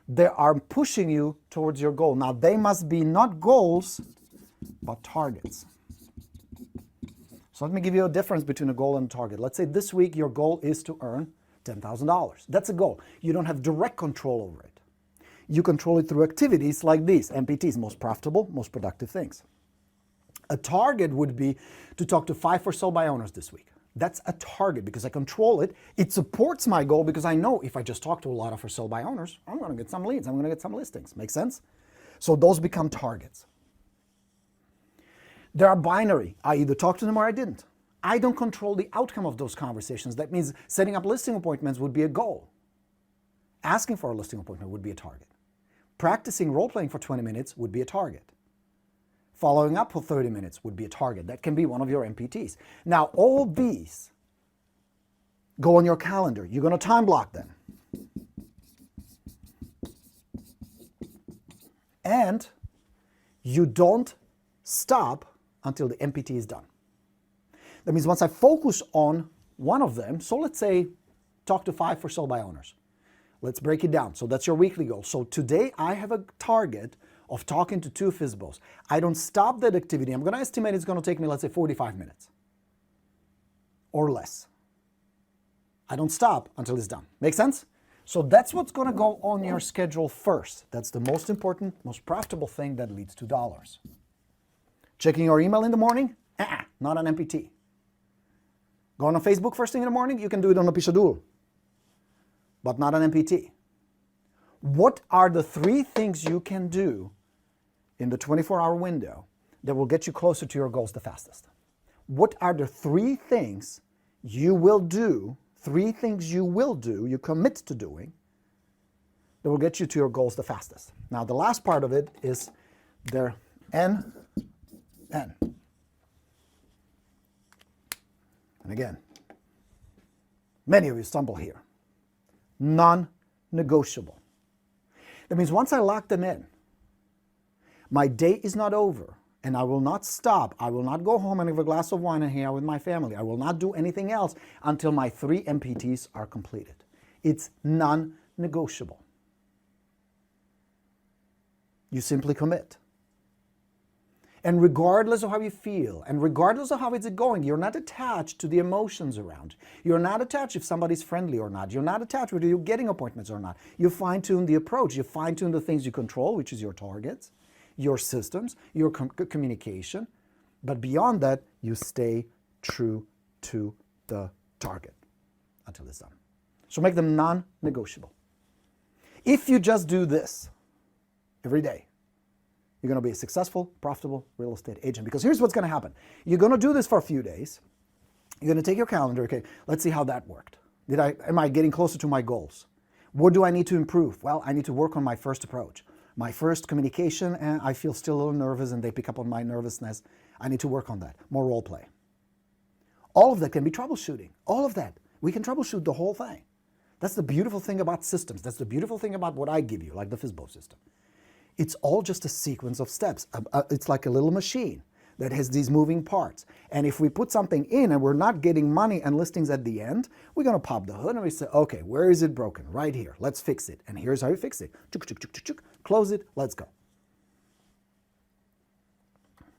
They are pushing you towards your goal. Now they must be not goals, but targets. So let me give you a difference between a goal and a target. Let's say this week your goal is to earn $10,000. That's a goal. You don't have direct control over it. You control it through activities like these, MPTs, most profitable, most productive things. A target would be to talk to 5 for sale by owners this week. That's a target because I control it. It supports my goal because I know if I just talk to a lot of for sale by owners, I'm going to get some leads. I'm going to get some listings. Make sense? So those become targets. They are binary. I either talked to them or I didn't. I don't control the outcome of those conversations. That means setting up listing appointments would be a goal. Asking for a listing appointment would be a target. Practicing role-playing for 20 minutes would be a target. Following up for 30 minutes would be a target. That can be one of your MPTs. Now, all these go on your calendar. You're going to time block them. And you don't stop until the MPT is done. That means once I focus on one of them, so let's say talk to 5 for sale by owners. Let's break it down. So that's your weekly goal. So today I have a target of talking to 2 FSBOs. I don't stop that activity. I'm going to estimate it's going to take me, let's say, 45 minutes or less. I don't stop until it's done. Make sense? So that's what's going to go on your schedule first. That's the most important, most profitable thing that leads to dollars. Checking your email in the morning? Not an MPT. Going on Facebook first thing in the morning? You can do it on a Pishadul, but not an MPT. What are the 3 things you can do in the 24-hour window that will get you closer to your goals the fastest? What are the 3 things you will do, you commit to doing, that will get you to your goals the fastest? Now, the last part of it is their N. And again, many of you stumble here. Non-negotiable. That means once I lock them in, my day is not over, and I will not stop. I will not go home and have a glass of wine and hang out with my family. I will not do anything else until my 3 MPTs are completed. It's non-negotiable. You simply commit. And regardless of how you feel, and regardless of how it's going, you're not attached to the emotions around. You're not attached if somebody's friendly or not. You're not attached whether you're getting appointments or not. You fine-tune the approach. You fine-tune the things you control, which is your targets, your systems, your communication. But beyond that, you stay true to the target until it's done. So make them non-negotiable. If you just do this every day, you're going to be a successful, profitable real estate agent. Because here's what's going to happen. You're going to do this for a few days. You're going to take your calendar. Okay, let's see how that worked. Am I getting closer to my goals? What do I need to improve? Well, I need to work on my first approach. My first communication, and I feel still a little nervous and they pick up on my nervousness. I need to work on that. More role play. All of that can be troubleshooting. All of that. We can troubleshoot the whole thing. That's the beautiful thing about systems. That's the beautiful thing about what I give you, like the Fizbo system. It's all just a sequence of steps. It's like a little machine that has these moving parts. And if we put something in and we're not getting money and listings at the end, we're going to pop the hood and we say, okay, where is it broken? Right here. Let's fix it. And here's how you fix it. Chuk, chuk, chuk, chuk, chuk. Close it. Let's go.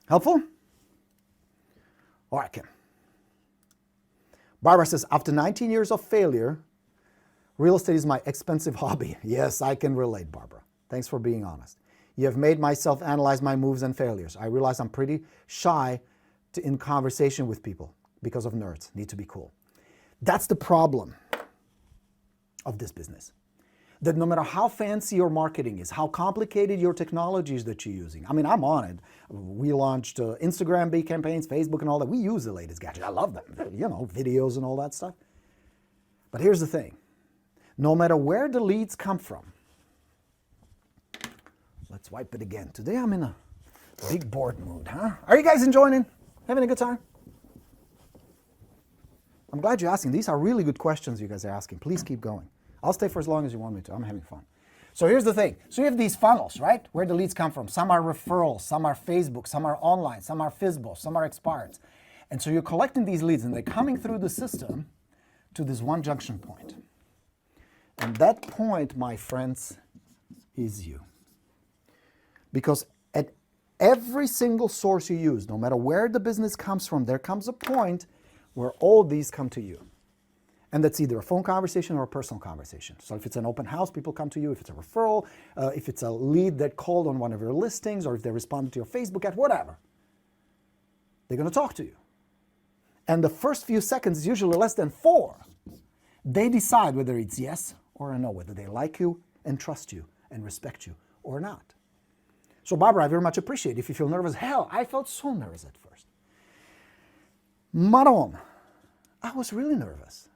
Helpful? All right, Kim. Barbara says, after 19 years of failure, real estate is my expensive hobby. Yes, I can relate, Barbara. Thanks for being honest. You have made myself analyze my moves and failures. I realize I'm pretty shy in conversation with people because of nerds. Need to be cool. That's the problem of this business. That no matter how fancy your marketing is, how complicated your technology is that you're using. I mean, I'm on it. We launched Instagram big campaigns, Facebook and all that. We use the latest gadgets. I love them. You know, videos and all that stuff. But here's the thing. No matter where the leads come from, let's wipe it again. Today I'm in a big board mood, huh? Are you guys enjoying it? Having a good time? I'm glad you're asking. These are really good questions you guys are asking. Please keep going. I'll stay for as long as you want me to. I'm having fun. So here's the thing. So you have these funnels, right? Where the leads come from. Some are referrals, some are Facebook, some are online, some are Fizbo, some are expireds. And so you're collecting these leads and they're coming through the system to this one junction point. And that point, my friends, is you. Because at every single source you use, no matter where the business comes from, there comes a point where all these come to you. And that's either a phone conversation or a personal conversation. So if it's an open house, people come to you. If it's a referral, if it's a lead that called on one of your listings, or if they responded to your Facebook ad, whatever, they're going to talk to you. And the first few seconds is usually less than 4. They decide whether it's yes or a no, whether they like you and trust you and respect you or not. So Barbara, I very much appreciate if you feel nervous. Hell, I felt so nervous at first. Maron, I was really nervous.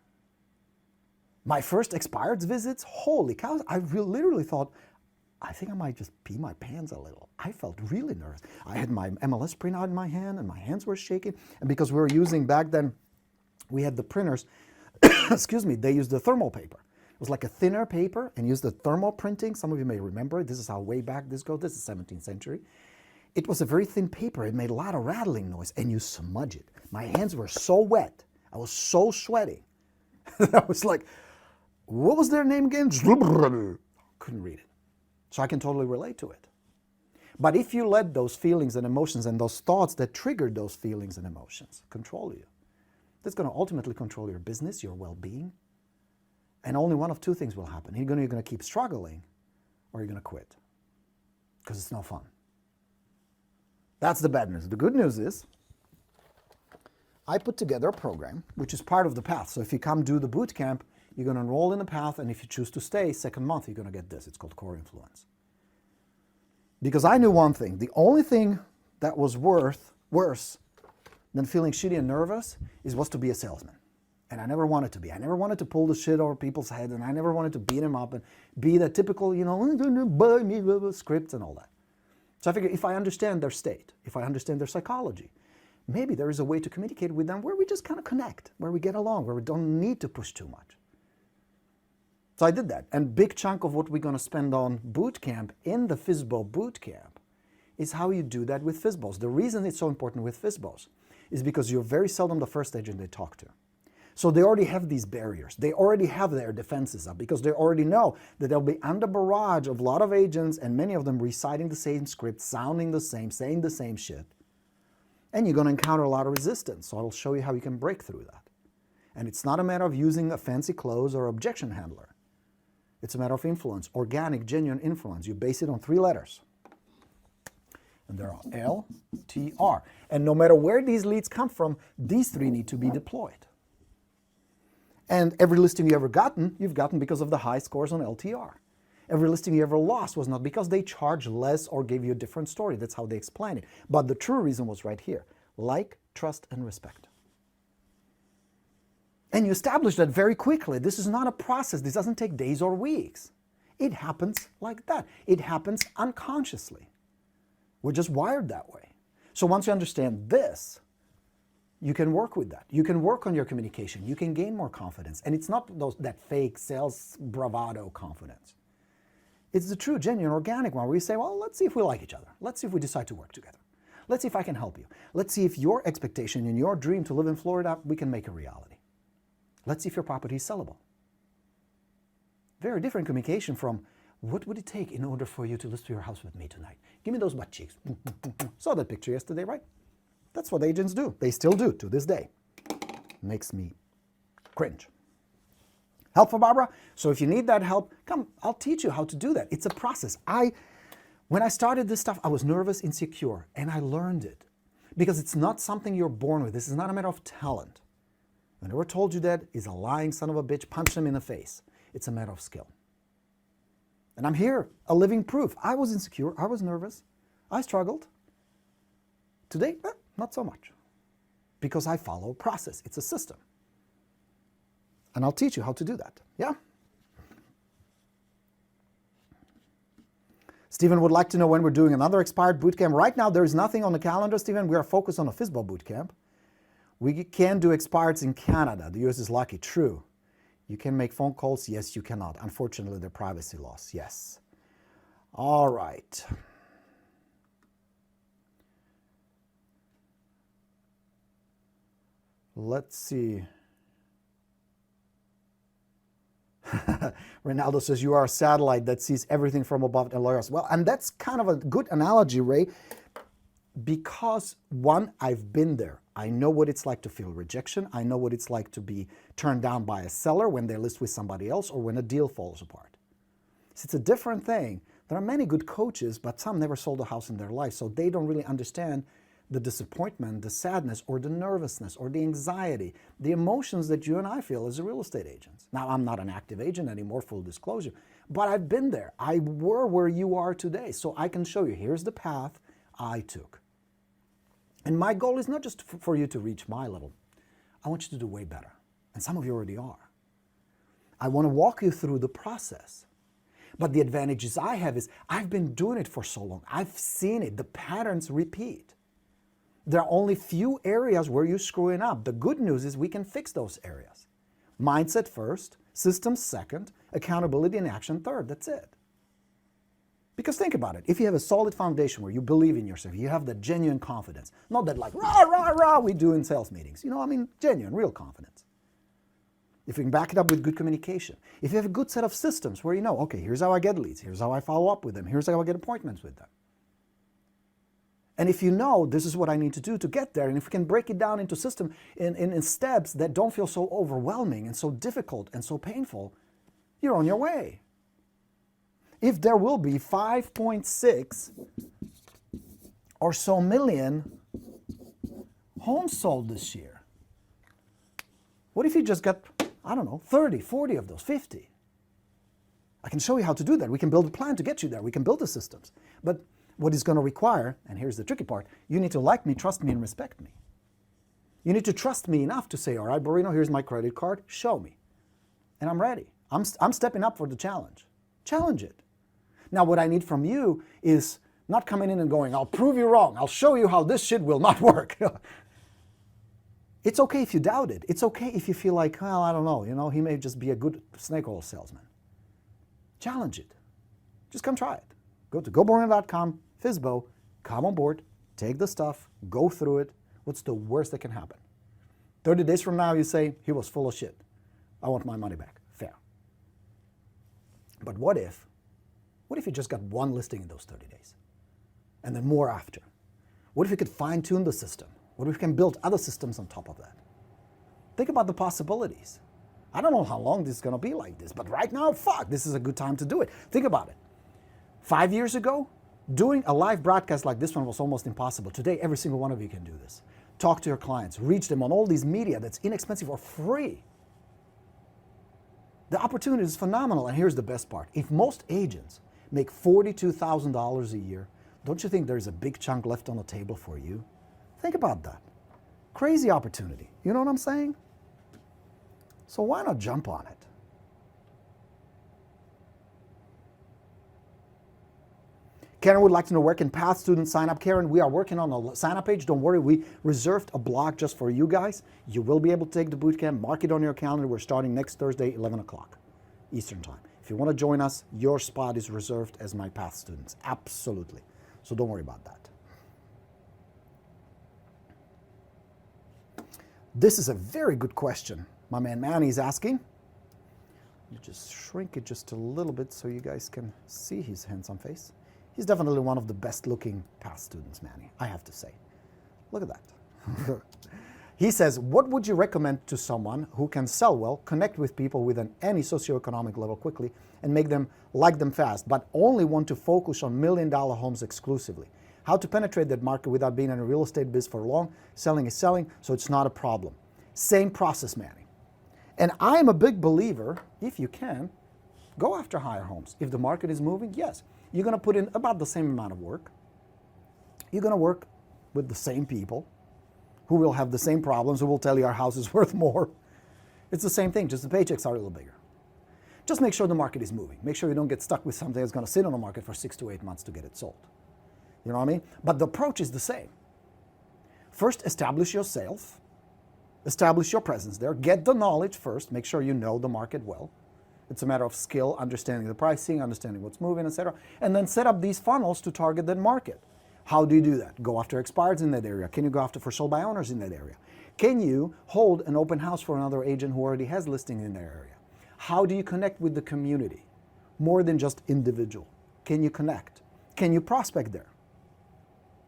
My first expired visits, holy cow, I literally thought, I think I might just pee my pants a little. I felt really nervous. I had my MLS printout in my hand and my hands were shaking. And because we were using back then, we had the printers, excuse me, they used the thermal paper. It was like a thinner paper and used the thermal printing. Some of you may remember it. This is how way back this goes. This is 17th century. It was a very thin paper. It made a lot of rattling noise and you smudge it. My hands were so wet. I was so sweaty. I was like, what was their name again? Couldn't read it. So I can totally relate to it. But if you let those feelings and emotions and those thoughts that triggered those feelings and emotions control you, that's going to ultimately control your business, your well-being. And only one of two things will happen. You're going to keep struggling or you're going to quit because it's no fun. That's the bad news. The good news is I put together a program which is part of the path. So if you come do the boot camp, you're going to enroll in the path, and if you choose to stay, second month, you're going to get this. It's called Core Influence. Because I knew one thing. The only thing that was worse than feeling shitty and nervous was to be a salesman. And I never wanted to be. I never wanted to pull the shit over people's head, and I never wanted to beat them up and be that typical, buy me script and all that. So I figured if I understand their state, if I understand their psychology, maybe there is a way to communicate with them where we just kind of connect, where we get along, where we don't need to push too much. So I did that. And big chunk of what we're going to spend on boot camp in the Fizbo boot camp is how you do that with Fizbos. The reason it's so important with Fizbos is because you're very seldom the first agent they talk to. So they already have these barriers. They already have their defenses up because they already know that they'll be under barrage of a lot of agents and many of them reciting the same script, sounding the same, saying the same shit. And you're going to encounter a lot of resistance, so I'll show you how you can break through that. And it's not a matter of using a fancy close or objection handler. It's a matter of influence, organic, genuine influence. You base it on 3 letters. And they're all L, T, R. And no matter where these leads come from, these 3 need to be deployed. And every listing you've gotten because of the high scores on LTR. Every listing you ever lost was not because they charged less or gave you a different story. That's how they explain it. But the true reason was right here. Like, trust, and respect. And you establish that very quickly. This is not a process. This doesn't take days or weeks. It happens like that. It happens unconsciously. We're just wired that way. So once you understand this, you can work with that. You can work on your communication. You can gain more confidence. And it's not that fake sales bravado confidence. It's the true, genuine, organic one where you say, well, let's see if we like each other. Let's see if we decide to work together. Let's see if I can help you. Let's see if your expectation and your dream to live in Florida, we can make a reality. Let's see if your property is sellable. Very different communication from, what would it take in order for you to list your house with me tonight? Give me those butt cheeks. Saw that picture yesterday, right? That's what agents do. They still do to this day. Makes me cringe. Helpful, Barbara? So if you need that help, come, I'll teach you how to do that. It's a process. When I started this stuff, I was nervous, insecure, and I learned it. Because it's not something you're born with. This is not a matter of talent. Whoever told you that is a lying son of a bitch. Punch them in the face. It's a matter of skill. And I'm here, a living proof. I was insecure. I was nervous. I struggled. Today, not so much. Because I follow a process. It's a system. And I'll teach you how to do that. Yeah? Stephen would like to know when we're doing another expired bootcamp. Right now, there is nothing on the calendar, Stephen. We are focused on a Fizbo bootcamp. We can do expireds in Canada. The US is lucky. True. You can make phone calls. Yes, you cannot. Unfortunately, they're privacy laws. Yes. All right. Let's see. Ronaldo says, you are a satellite that sees everything from above and lawyers. Well, and that's kind of a good analogy, Ray, because one, I've been there. I know what it's like to feel rejection. I know what it's like to be turned down by a seller when they list with somebody else or when a deal falls apart. So it's a different thing. There are many good coaches, but some never sold a house in their life, so they don't really understand the disappointment, the sadness, or the nervousness, or the anxiety, the emotions that you and I feel as a real estate agents. Now, I'm not an active agent anymore, full disclosure, but I've been there. I were where you are today, so I can show you, here's the path I took. And my goal is not just for you to reach my level. I want you to do way better. And some of you already are. I want to walk you through the process. But the advantages I have is I've been doing it for so long. I've seen it. The patterns repeat. There are only few areas where you're screwing up. The good news is we can fix those areas. Mindset first, systems second, accountability and action third. That's it. Because think about it. If you have a solid foundation where you believe in yourself, you have the genuine confidence, not that like rah, rah, rah we do in sales meetings. You know, I mean, genuine, real confidence. If you can back it up with good communication. If you have a good set of systems where you know, okay, here's how I get leads, here's how I follow up with them, here's how I get appointments with them. And if you know this is what I need to do to get there, and if we can break it down into system in steps that don't feel so overwhelming and so difficult and so painful, you're on your way. If there will be 5.6 or so million homes sold this year, what if you just got, I don't know, 30, 40 of those, 50? I can show you how to do that. We can build a plan to get you there. We can build the systems. But what it's going to require, and here's the tricky part, you need to like me, trust me, and respect me. You need to trust me enough to say, all right, Borino, here's my credit card, show me. And I'm ready. I'm stepping up for the challenge. Challenge it. Now, what I need from you is not coming in and going, I'll prove you wrong. I'll show you how this shit will not work. It's okay if you doubt it. It's okay if you feel like, well, I don't know, you know, he may just be a good snake oil salesman. Challenge it. Just come try it. Go to goborino.com, Fizbo, come on board, take the stuff, go through it. What's the worst that can happen? 30 days from now, you say, he was full of shit. I want my money back. Fair. But what if you just got one listing in those 30 days? And then more after? What if you could fine-tune the system? What if we can build other systems on top of that? Think about the possibilities. I don't know how long this is going to be like this, but right now, fuck, this is a good time to do it. Think about it. 5 years ago, doing a live broadcast like this one was almost impossible. Today, every single one of you can do this. Talk to your clients, reach them on all these media that's inexpensive or free. The opportunity is phenomenal, and here's the best part. If most agents make $42,000 a year, don't you think there's a big chunk left on the table for you? Think about that. Crazy opportunity. You know what I'm saying? So why not jump on it? Karen would like to know, where can past students sign up? Karen, we are working on a sign-up page. Don't worry, we reserved a block just for you guys. You will be able to take the bootcamp. Mark it on your calendar. We're starting next Thursday, 11 o'clock Eastern Time. If you want to join us, your spot is reserved as my past students. Absolutely. So don't worry about that. This is a very good question. My man Manny is asking. You just shrink it just a little bit so you guys can see his handsome face. He's definitely one of the best looking past students, Manny, I have to say. Look at that. He says, what would you recommend to someone who can sell well, connect with people with any socioeconomic level quickly, and make them like them fast, but only want to focus on $1 million homes exclusively? How to penetrate that market without being in a real estate biz for long? Selling is selling, so it's not a problem. Same process, Manny. And I am a big believer, if you can, go after higher homes. If the market is moving, yes. You're going to put in about the same amount of work. You're going to work with the same people who will have the same problems, who will tell you our house is worth more. It's the same thing, just the paychecks are a little bigger. Just make sure the market is moving. Make sure you don't get stuck with something that's going to sit on the market for 6 to 8 months to get it sold. You know what I mean? But the approach is the same. First, establish yourself. Establish your presence there. Get the knowledge first. Make sure you know the market well. It's a matter of skill, understanding the pricing, understanding what's moving, etc. And then set up these funnels to target that market. How do you do that? Go after expireds in that area. Can you go after for sold by owners in that area? Can you hold an open house for another agent who already has listing in their area? How do you connect with the community? More than just individual. Can you connect? Can you prospect there?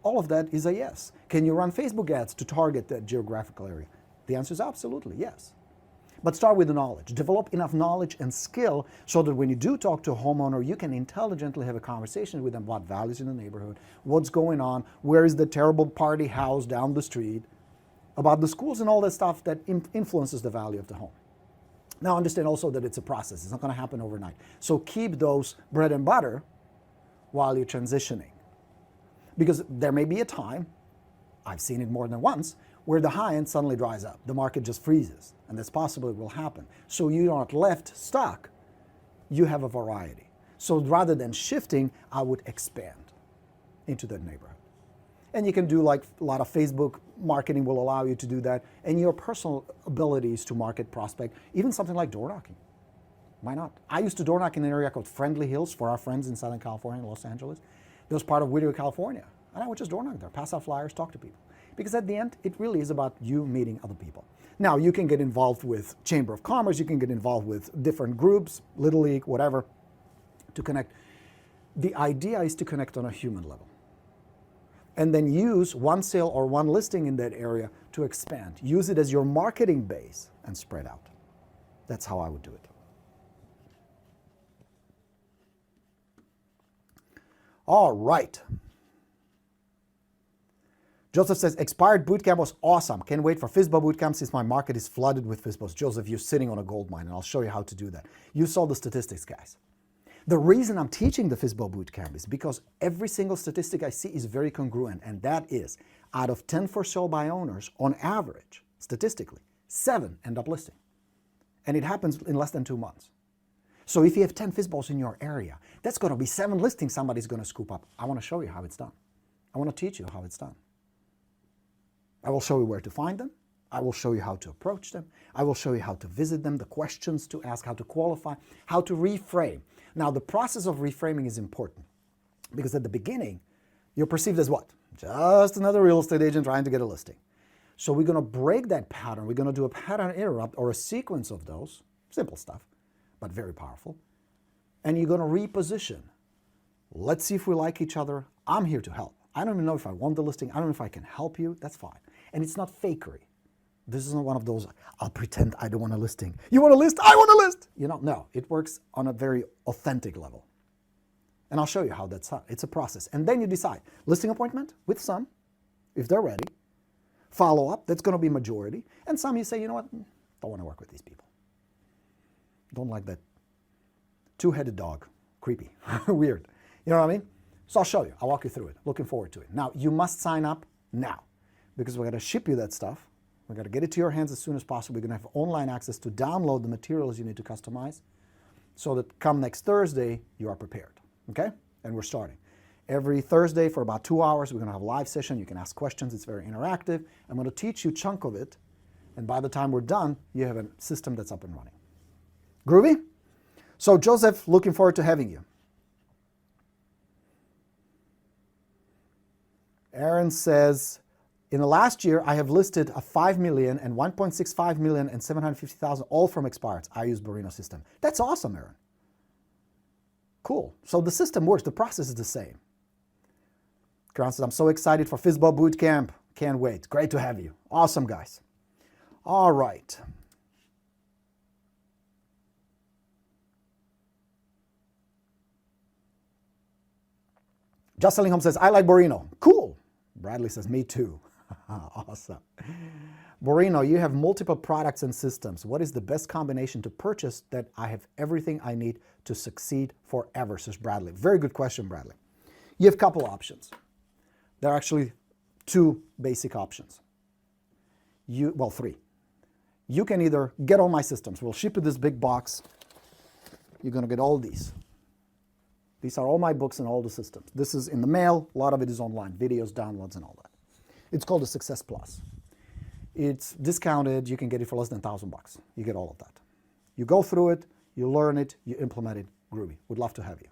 All of that is a yes. Can you run Facebook ads to target that geographical area? The answer is absolutely yes. But start with the knowledge. Develop enough knowledge and skill so that when you do talk to a homeowner, you can intelligently have a conversation with them about values in the neighborhood, what's going on, where is the terrible party house down the street, about the schools and all that stuff that influences the value of the home. Now understand also that it's a process. It's not going to happen overnight. So keep those bread and butter while you're transitioning. Because there may be a time, I've seen it more than once, where the high end suddenly dries up. The market just freezes, and that's possible it will happen. So you're not left stuck. You have a variety. So rather than shifting, I would expand into that neighborhood. And you can do like a lot of Facebook marketing will allow you to do that, and your personal abilities to market, prospect, even something like door knocking. Why not? I used to door knock in an area called Friendly Hills for our friends in Southern California, Los Angeles. It was part of Whittier, California. And I would just door knock there, pass out flyers, talk to people. Because at the end, it really is about you meeting other people. Now, you can get involved with Chamber of Commerce, you can get involved with different groups, Little League, whatever, to connect. The idea is to connect on a human level. And then use one sale or one listing in that area to expand. Use it as your marketing base and spread out. That's how I would do it. All right. Joseph says, expired bootcamp was awesome. Can't wait for FSBO bootcamp since my market is flooded with FSBOs. Joseph, you're sitting on a gold mine, and I'll show you how to do that. You saw the statistics, guys. The reason I'm teaching the FSBO bootcamp is because every single statistic I see is very congruent, and that is, out of 10 for sale by owners, on average, statistically, 7 end up listing. And it happens in less than 2 months. So if you have 10 FSBOs in your area, that's going to be 7 listings somebody's going to scoop up. I want to show you how it's done. I want to teach you how it's done. I will show you where to find them. I will show you how to approach them. I will show you how to visit them, the questions to ask, how to qualify, how to reframe. Now, the process of reframing is important because at the beginning, you're perceived as what? Just another real estate agent trying to get a listing. So we're going to break that pattern. We're going to do a pattern interrupt or a sequence of those, simple stuff, but very powerful. And you're going to reposition. Let's see if we like each other. I'm here to help. I don't even know if I want the listing. I don't know if I can help you. That's fine. And it's not fakery. This isn't one of those, I'll pretend I don't want a listing. You want a list? I want a list! You know, no, it works on a very authentic level. And I'll show you how that's done. It's a process. And then you decide, listing appointment with some, if they're ready. Follow up, that's going to be majority. And some you say, you know what, don't want to work with these people. Don't like that two-headed dog. Creepy. Weird. You know what I mean? So I'll show you. I'll walk you through it. Looking forward to it. Now, you must sign up now because we're going to ship you that stuff. We're going to get it to your hands as soon as possible. We're going to have online access to download the materials you need to customize so that come next Thursday, you are prepared. Okay? And we're starting. Every Thursday for about 2 hours, we're going to have a live session. You can ask questions. It's very interactive. I'm going to teach you a chunk of it. And by the time we're done, you have a system that's up and running. Groovy? So Joseph, looking forward to having you. Aaron says, in the last year, I have listed a 5 million and 1.65 million and 750,000, all from expireds. I use Borino system. That's awesome, Aaron. Cool. So the system works. The process is the same. Karen says, I'm so excited for Fizbo Bootcamp. Can't wait. Great to have you. Awesome, guys. All right. Just Selling Home says, I like Borino. Cool. Bradley says, me too. Awesome. Borino, you have multiple products and systems. What is the best combination to purchase that I have everything I need to succeed forever, says Bradley. Very good question, Bradley. You have a couple options. There are actually two basic options. Well, three. You can either get all my systems. We'll ship you this big box. You're going to get all these. These are all my books and all the systems. This is in the mail. A lot of it is online, videos, downloads, and all that. It's called the Success Plus. It's discounted. You can get it for less than $1,000. You get all of that. You go through it, you learn it, you implement it. Groovy. Would love to have you.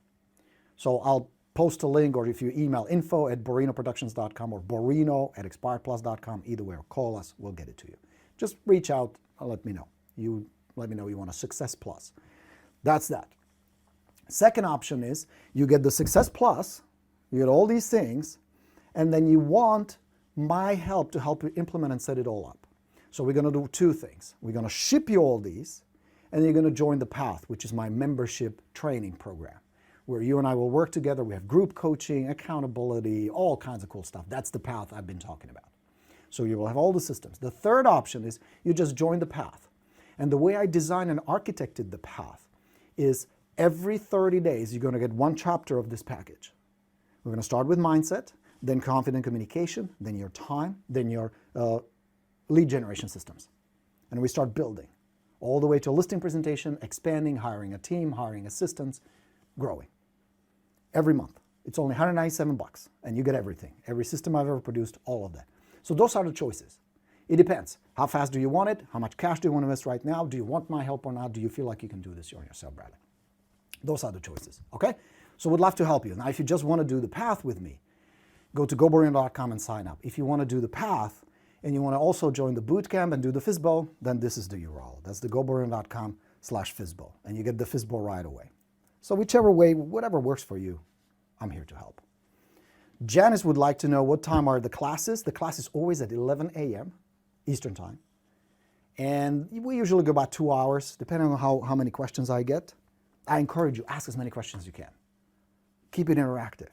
So I'll post a link, or if you email info@borinoproductions.com or borino@expiredplus.com, either way, or call us, we'll get it to you. Just reach out and let me know. You let me know you want a Success Plus. That's that. Second option is you get the Success Plus, you get all these things, and then you want my help to help you implement and set it all up. So we're going to do two things. We're going to ship you all these, and you're going to join the Path, which is my membership training program, where you and I will work together. We have group coaching, accountability, all kinds of cool stuff. That's the Path I've been talking about. So you will have all the systems. The third option is you just join the Path. And the way I designed and architected the Path is every 30 days, you're going to get one chapter of this package. We're going to start with mindset, then confident communication, then your time, then your lead generation systems. And we start building all the way to a listing presentation, expanding, hiring a team, hiring assistants, growing. Every month. It's only $197 and you get everything. Every system I've ever produced, all of that. So those are the choices. It depends. How fast do you want it? How much cash do you want to invest right now? Do you want my help or not? Do you feel like you can do this yourself, Bradley? Those are the choices, okay? So we'd love to help you. Now, if you just want to do the Path with me, go to goborino.com and sign up. If you want to do the Path and you want to also join the bootcamp and do the Fizbo, then this is the URL. That's the goborino.com/Fizbo, and you get the Fizbo right away. So whichever way, whatever works for you, I'm here to help. Janice would like to know what time are the classes. The class is always at 11 a.m. Eastern Time. And we usually go about 2 hours, depending on how many questions I get. I encourage you, ask as many questions as you can. Keep it interactive.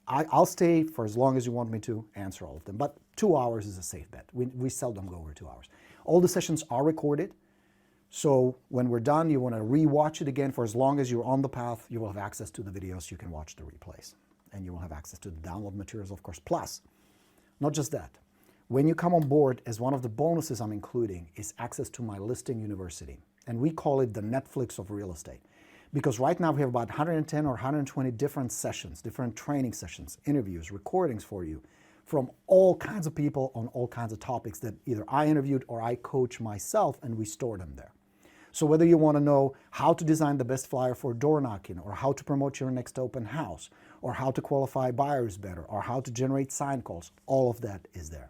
I'll stay for as long as you want me to answer all of them, but 2 hours is a safe bet. We seldom go over 2 hours. All the sessions are recorded, so when we're done, you want to re-watch it again. For as long as you're on the Path, you will have access to the videos. You can watch the replays, and you will have access to the download materials, of course. Plus, not just that, when you come on board, as one of the bonuses I'm including is access to my listing university, and we call it the Netflix of real estate. Because right now we have about 110 or 120 different sessions, different training sessions, interviews, recordings for you from all kinds of people on all kinds of topics that either I interviewed or I coach myself, and we store them there. So whether you want to know how to design the best flyer for door knocking, or how to promote your next open house, or how to qualify buyers better, or how to generate sign calls, all of that is there.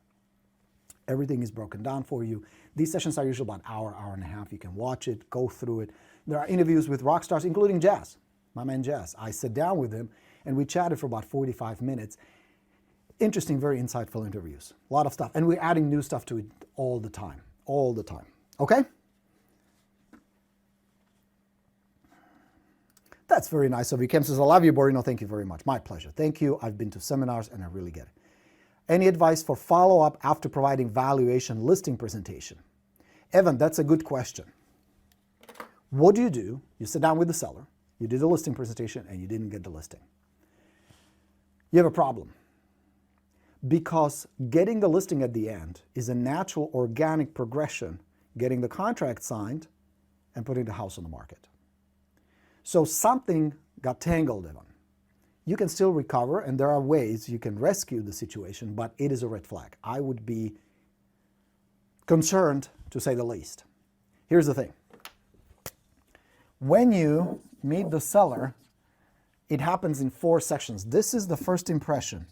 Everything is broken down for you. These sessions are usually about an hour, hour and a half. You can watch it, go through it. There are interviews with rock stars, including Jazz, my man Jazz. I sat down with him and we chatted for about 45 minutes. interesting, very insightful interviews. A lot of stuff. And we're adding new stuff to it all the time. All the time. Okay? That's very nice of you. Kim says, I love you, Borino. Thank you very much. My pleasure. Thank you. I've been to seminars and I really get it. Any advice for follow-up after providing valuation listing presentation? Evan, that's a good question. What do? You sit down with the seller, you did the listing presentation, and you didn't get the listing. You have a problem. Because getting the listing at the end is a natural, organic progression, getting the contract signed and putting the house on the market. So something got tangled, Evan. You can still recover, and there are ways you can rescue the situation, but it is a red flag. I would be concerned, to say the least. Here's the thing. When you meet the seller, it happens in 4 sections. This is the first impression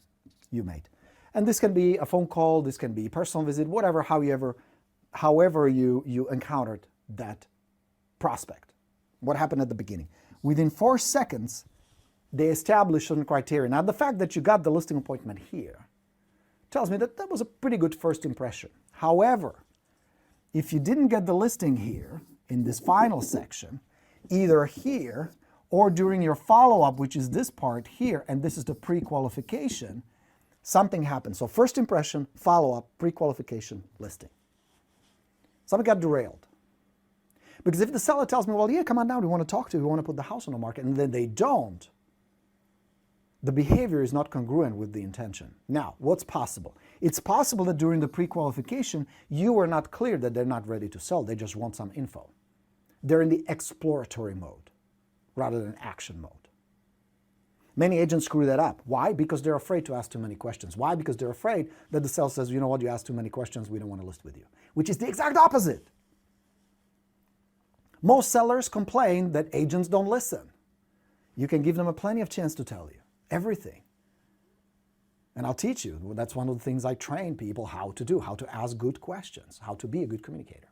you made. And this can be a phone call, this can be a personal visit, whatever, however you encountered that prospect. What happened at the beginning? Within 4 seconds, they establish certain criteria. Now, the fact that you got the listing appointment here tells me that that was a pretty good first impression. However, if you didn't get the listing here, in this final section, either here or during your follow-up, which is this part here, and this is the pre-qualification, something happened. So first impression, follow-up, pre-qualification, listing. Something got derailed. Because if the seller tells me, well, yeah, come on down, we want to talk to you, we want to put the house on the market, and then they don't, the behavior is not congruent with the intention. Now, what's possible? It's possible that during the pre-qualification, you were not clear that they're not ready to sell, they just want some info. They're in the exploratory mode rather than action mode. Many agents screw that up. Why? Because they're afraid to ask too many questions. Why? Because they're afraid that the seller says, you know what, you asked too many questions, we don't want to list with you. Which is the exact opposite. Most sellers complain that agents don't listen. You can give them a plenty of chance to tell you everything. And I'll teach you. That's one of the things I train people how to do, how to ask good questions, how to be a good communicator.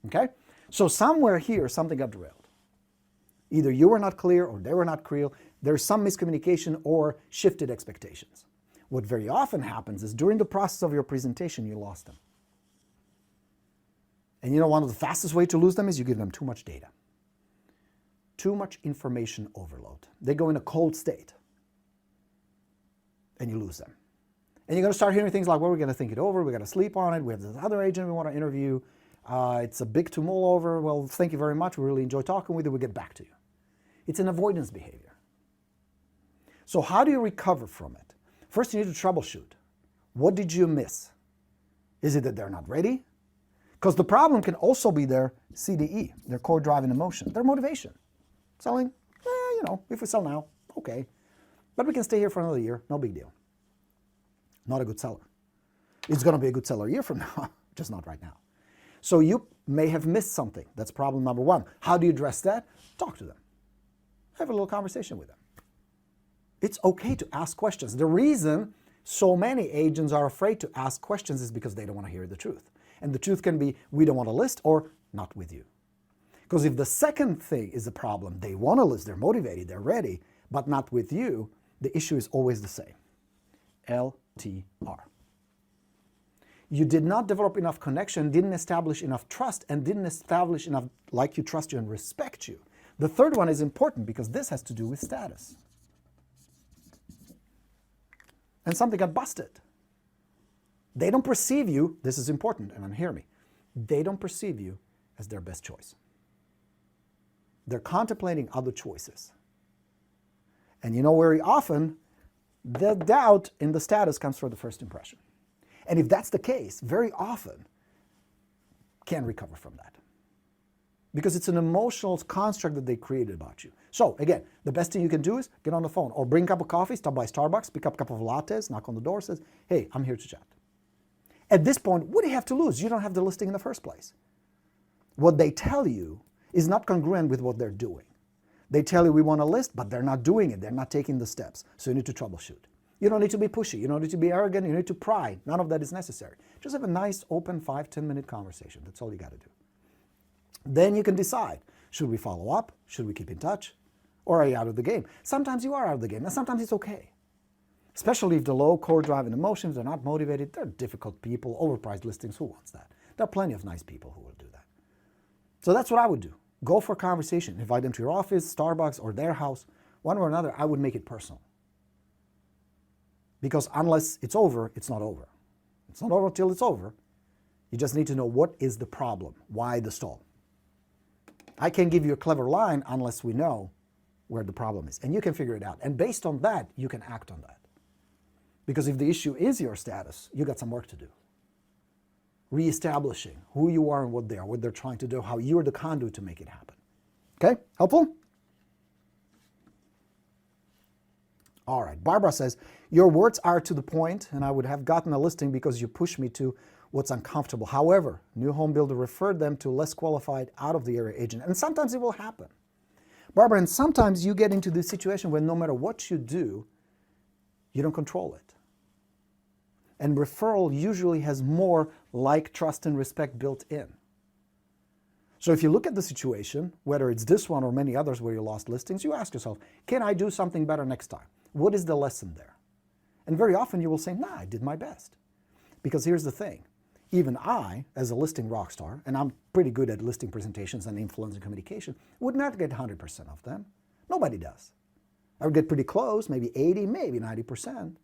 Okay? So somewhere here, something got derailed. Either you were not clear or they were not clear. There's some miscommunication or shifted expectations. What very often happens is during the process of your presentation, you lost them. And you know, one of the fastest ways to lose them is you give them too much data. Too much information overload. They go in a cold state. And you lose them. And you're going to start hearing things like, well, we're going to think it over, we're going to sleep on it, we have this other agent we want to interview, it's a big tumult over, well, thank you very much, we really enjoy talking with you, we'll get back to you. It's an avoidance behavior. So how do you recover from it? First, you need to troubleshoot. What did you miss? Is it that they're not ready? Because the problem can also be their CDE, their core driving emotion, their motivation. Selling, you know, if we sell now, okay. But we can stay here for another year, no big deal. Not a good seller. It's going to be a good seller a year from now, just not right now. So you may have missed something. That's problem number 1. How do you address that? Talk to them. Have a little conversation with them. It's okay to ask questions. The reason so many agents are afraid to ask questions is because they don't want to hear the truth. And the truth can be, we don't want to list or not with you. Because if the second thing is the problem, they want to list, they're motivated, they're ready, but not with you, the issue is always the same. LTR. You did not develop enough connection, didn't establish enough trust, and didn't establish enough like you, trust you, and respect you. The third one is important because this has to do with status. And something got busted. They don't perceive you, this is important, and hear me, they don't perceive you as their best choice. They're contemplating other choices. And you know, very often, the doubt in the status comes from the first impression. And if that's the case, very often, can recover from that. Because it's an emotional construct that they created about you. So, again, the best thing you can do is get on the phone or bring a cup of coffee, stop by Starbucks, pick up a cup of lattes, knock on the door, says, hey, I'm here to chat. At this point, what do you have to lose? You don't have the listing in the first place. What they tell you is not congruent with what they're doing. They tell you we want to list, but they're not doing it. They're not taking the steps. So you need to troubleshoot. You don't need to be pushy. You don't need to be arrogant. You need to pry. None of that is necessary. Just have a nice, open 5-10 minute conversation. That's all you got to do. Then you can decide, should we follow up? Should we keep in touch? Or are you out of the game? Sometimes you are out of the game, and sometimes it's okay. Especially if the low core drive and emotions, they're not motivated, they're difficult people, overpriced listings, who wants that? There are plenty of nice people who will do that. So that's what I would do. Go for a conversation. Invite them to your office, Starbucks, or their house. One way or another, I would make it personal. Because unless it's over, it's not over. It's not over till it's over. You just need to know what is the problem, why the stall. I can't give you a clever line unless we know where the problem is. And you can figure it out. And based on that, you can act on that. Because if the issue is your status, you got some work to do. Reestablishing who you are and what they're trying to do, how you're the conduit to make it happen. Okay, helpful? All right, Barbara says, your words are to the point, and I would have gotten a listing because you pushed me to what's uncomfortable. However, new home builder referred them to less qualified out-of-the-area agent, and sometimes it will happen. Barbara, and sometimes you get into this situation where no matter what you do, you don't control it. And referral usually has more like, trust, and respect built in. So if you look at the situation, whether it's this one or many others where you lost listings, you ask yourself, can I do something better next time? What is the lesson there? And very often you will say, nah, I did my best. Because here's the thing. Even I, as a listing rock star, and I'm pretty good at listing presentations and influence and communication, would not get 100% of them. Nobody does. I would get pretty close, maybe 80, maybe 90%.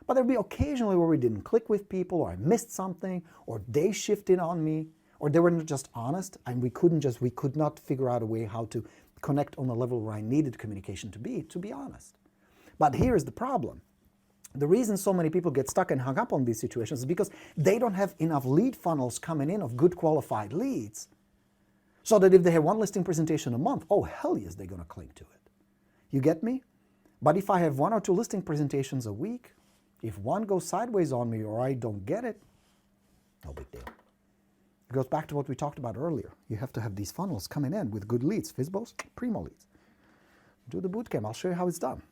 But there'd be occasionally where we didn't click with people, or I missed something, or they shifted on me, or they were not just honest, and we could not figure out a way how to connect on the level where I needed communication to be honest. But here's the problem. The reason so many people get stuck and hung up on these situations is because they don't have enough lead funnels coming in of good qualified leads. So that if they have one listing presentation a month, oh hell yes, they're going to cling to it. You get me? But if I have 1 or 2 listing presentations a week, if one goes sideways on me or I don't get it, no big deal. It goes back to what we talked about earlier. You have to have these funnels coming in with good leads, FSBOs, primo leads. Do the bootcamp. I'll show you how it's done.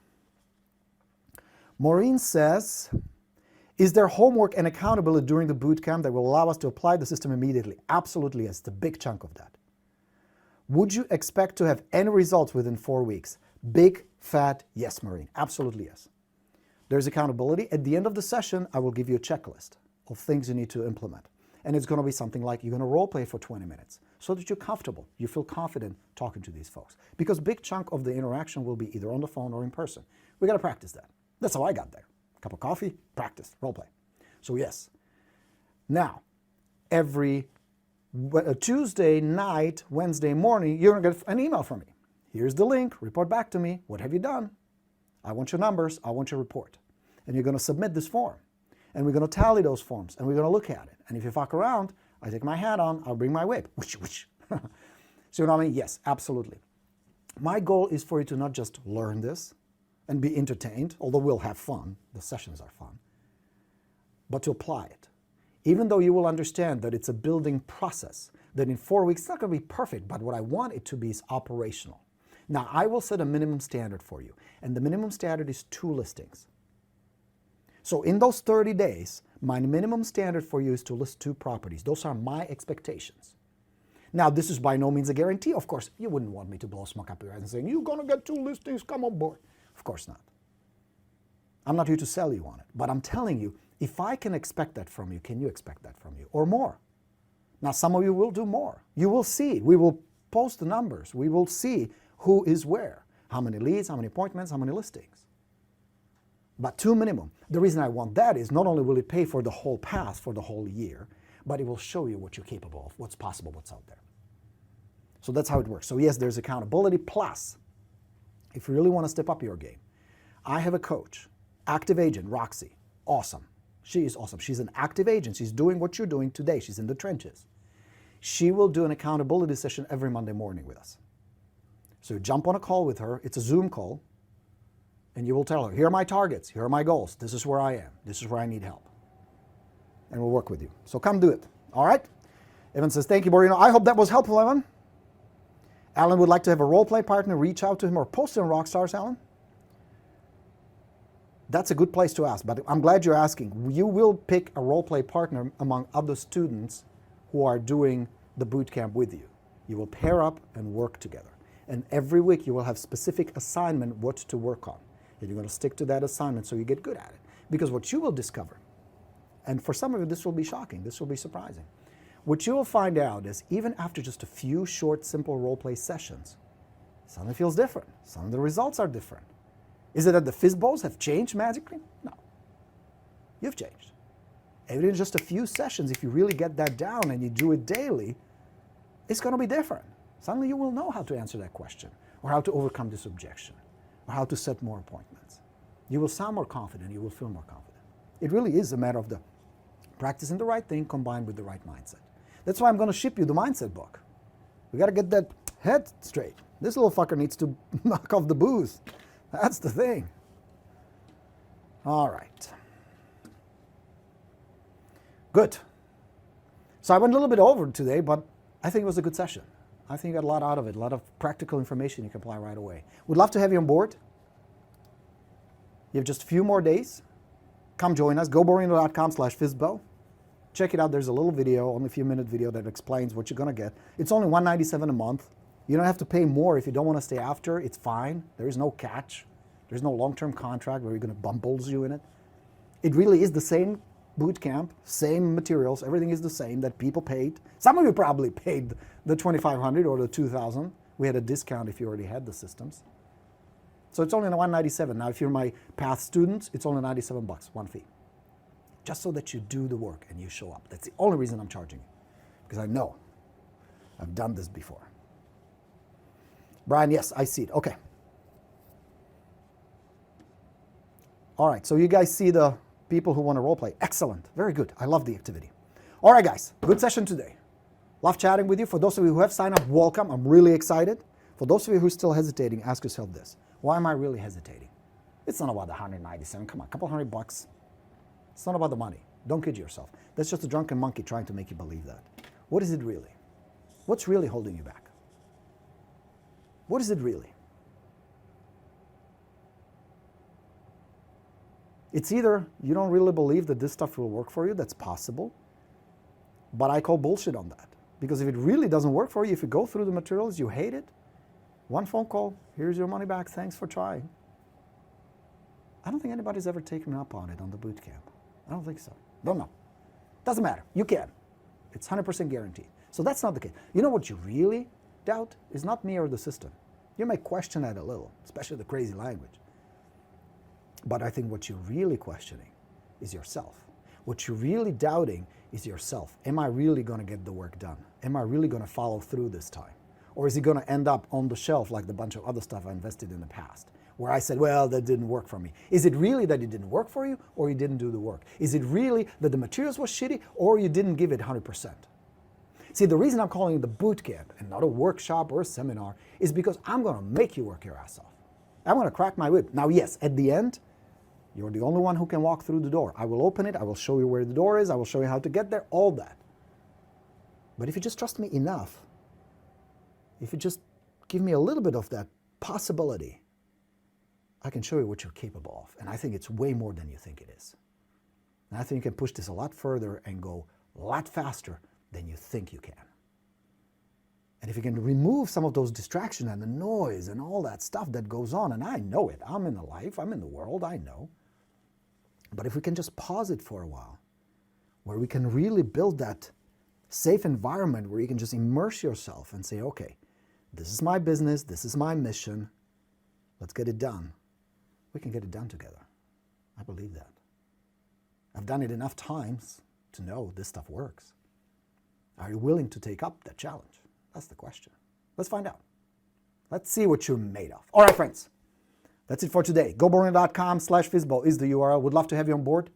Maureen says, is there homework and accountability during the bootcamp that will allow us to apply the system immediately? Absolutely, yes. It's a big chunk of that. Would you expect to have any results within 4 weeks? Big, fat, yes, Maureen. Absolutely, yes. There's accountability. At the end of the session, I will give you a checklist of things you need to implement. And it's going to be something like you're going to role play for 20 minutes so that you're comfortable, you feel confident talking to these folks. Because a big chunk of the interaction will be either on the phone or in person. We got to practice that. That's how I got there. Cup of coffee, practice, role play. So yes. Now, every Tuesday night, Wednesday morning, you're going to get an email from me. Here's the link, report back to me. What have you done? I want your numbers, I want your report. And you're going to submit this form. And we're going to tally those forms, and we're going to look at it. And if you fuck around, I take my hat on, I'll bring my whip. Whoosh, whoosh. So you know what I mean? Yes, absolutely. My goal is for you to not just learn this and be entertained, although we'll have fun, the sessions are fun, but to apply it. Even though you will understand that it's a building process, that in 4 weeks, it's not going to be perfect, but what I want it to be is operational. Now, I will set a minimum standard for you, and the minimum standard is 2 listings. So in those 30 days, my minimum standard for you is to list 2 properties. Those are my expectations. Now, this is by no means a guarantee. Of course, you wouldn't want me to blow smoke up your ass and saying, you're going to get 2 listings, come on board. Of course not. I'm not here to sell you on it, but I'm telling you, if I can expect that from you, can you expect that from you? Or more? Now, some of you will do more. You will see. We will post the numbers. We will see who is where. How many leads, how many appointments, how many listings. But 2 minimum. The reason I want that is not only will it pay for the whole path for the whole year, but it will show you what you're capable of, what's possible, what's out there. So that's how it works. So yes, there's accountability. Plus, if you really want to step up your game, I have a coach, active agent, Roxy. Awesome. She is awesome. She's an active agent. She's doing what you're doing today. She's in the trenches. She will do an accountability session every Monday morning with us. So you jump on a call with her. It's a Zoom call. And you will tell her, here are my targets. Here are my goals. This is where I am. This is where I need help. And we'll work with you. So come do it. All right? Evan says, thank you, Borino. I hope that was helpful, Evan. Alan would like to have a role play partner. Reach out to him or post it on Rockstars, Alan. That's a good place to ask, but I'm glad you're asking. You will pick a role play partner among other students who are doing the boot camp with you. You will pair up and work together. And every week you will have specific assignment what to work on. And you're going to stick to that assignment so you get good at it. Because what you will discover, and for some of you this will be shocking, this will be surprising, what you will find out is even after just a few short, simple role-play sessions, suddenly feels different. Some of the results are different. Is it that the FSBOs have changed magically? No. You've changed. Even in just a few sessions, if you really get that down and you do it daily, it's going to be different. Suddenly you will know how to answer that question, or how to overcome this objection, or how to set more appointments. You will sound more confident, you will feel more confident. It really is a matter of the practicing the right thing combined with the right mindset. That's why I'm going to ship you the mindset book. We got to get that head straight. This little fucker needs to knock off the booze. That's the thing. All right. Good. So I went a little bit over today, but I think it was a good session. I think you got a lot out of it, a lot of practical information you can apply right away. Would love to have you on board. You have just a few more days. Come join us. GoBorino.com/FSBO. Check it out. There's a little video, only a few minute video that explains what you're going to get. It's only $197 a month. You don't have to pay more if you don't want to stay after. It's fine. There is no catch. There's no long-term contract where you're going to bumbles you in it. It really is the same boot camp, same materials. Everything is the same that people paid. Some of you probably paid the $2,500 or the $2,000. We had a discount if you already had the systems. So it's only $197. Now, if you're my Path students, it's only $97, one fee. Just so that you do the work and you show up. That's the only reason I'm charging you. Because I know I've done this before. Brian, yes, I see it. Okay. All right, so you guys see the people who want to role play. Excellent. Very good. I love the activity. All right, guys. Good session today. Love chatting with you. For those of you who have signed up, welcome. I'm really excited. For those of you who are still hesitating, ask yourself this. Why am I really hesitating? It's not about the 197. Come on, a couple $100. It's not about the money. Don't kid yourself. That's just a drunken monkey trying to make you believe that. What is it really? What's really holding you back? What is it really? It's either you don't really believe that this stuff will work for you, that's possible, but I call bullshit on that. Because if it really doesn't work for you, if you go through the materials, you hate it, one phone call, here's your money back, thanks for trying. I don't think anybody's ever taken up on it on the boot camp. I don't think so. Don't know. Doesn't matter. You can. It's 100% guaranteed. So that's not the case. You know what you really doubt is not me or the system. You may question that a little, especially the crazy language. But I think what you're really questioning is yourself. What you're really doubting is yourself. Am I really going to get the work done? Am I really going to follow through this time? Or is it going to end up on the shelf like the bunch of other stuff I invested in the past? Where I said, well, that didn't work for me. Is it really that it didn't work for you, or you didn't do the work? Is it really that the materials were shitty, or you didn't give it 100%? See, the reason I'm calling it the boot camp and not a workshop or a seminar is because I'm going to make you work your ass off. I'm going to crack my whip. Now, yes, at the end, you're the only one who can walk through the door. I will open it. I will show you where the door is. I will show you how to get there, all that. But if you just trust me enough, if you just give me a little bit of that possibility, I can show you what you're capable of. And I think it's way more than you think it is. And I think you can push this a lot further and go a lot faster than you think you can. And if you can remove some of those distractions and the noise and all that stuff that goes on, and I know it, I'm in the life, I'm in the world, I know. But if we can just pause it for a while, where we can really build that safe environment where you can just immerse yourself and say, okay, this is my business, this is my mission, let's get it done. We can get it done together. I believe that. I've done it enough times to know this stuff works. Are you willing to take up that challenge? That's the question. Let's find out. Let's see what you're made of. All right, friends. That's it for today. GoBorino.com/FSBO is the URL. Would love to have you on board.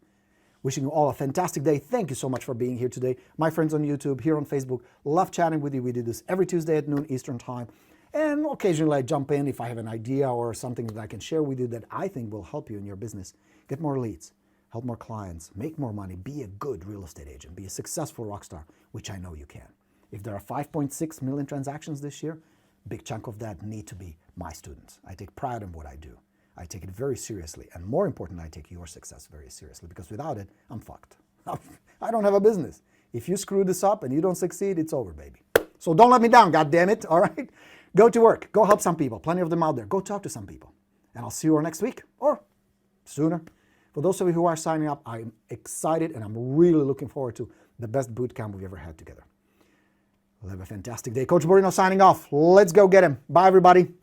Wishing you all a fantastic day. Thank you so much for being here today. My friends on YouTube, here on Facebook, love chatting with you. We do this every Tuesday at noon Eastern Time. And occasionally I jump in if I have an idea or something that I can share with you that I think will help you in your business. Get more leads, help more clients, make more money, be a good real estate agent, be a successful rock star, which I know you can. If there are 5.6 million transactions this year, big chunk of that need to be my students. I take pride in what I do. I take it very seriously. And more important, I take your success very seriously, because without it, I'm fucked. I don't have a business. If you screw this up and you don't succeed, it's over, baby. So don't let me down, goddammit, all right? Go to work. Go help some people. Plenty of them out there. Go talk to some people. And I'll see you all next week or sooner For those of you who are signing up, I'm excited and I'm really looking forward to the best boot camp we've ever had together. Have a fantastic day. Coach Borino signing off. Let's go get him. Bye, everybody.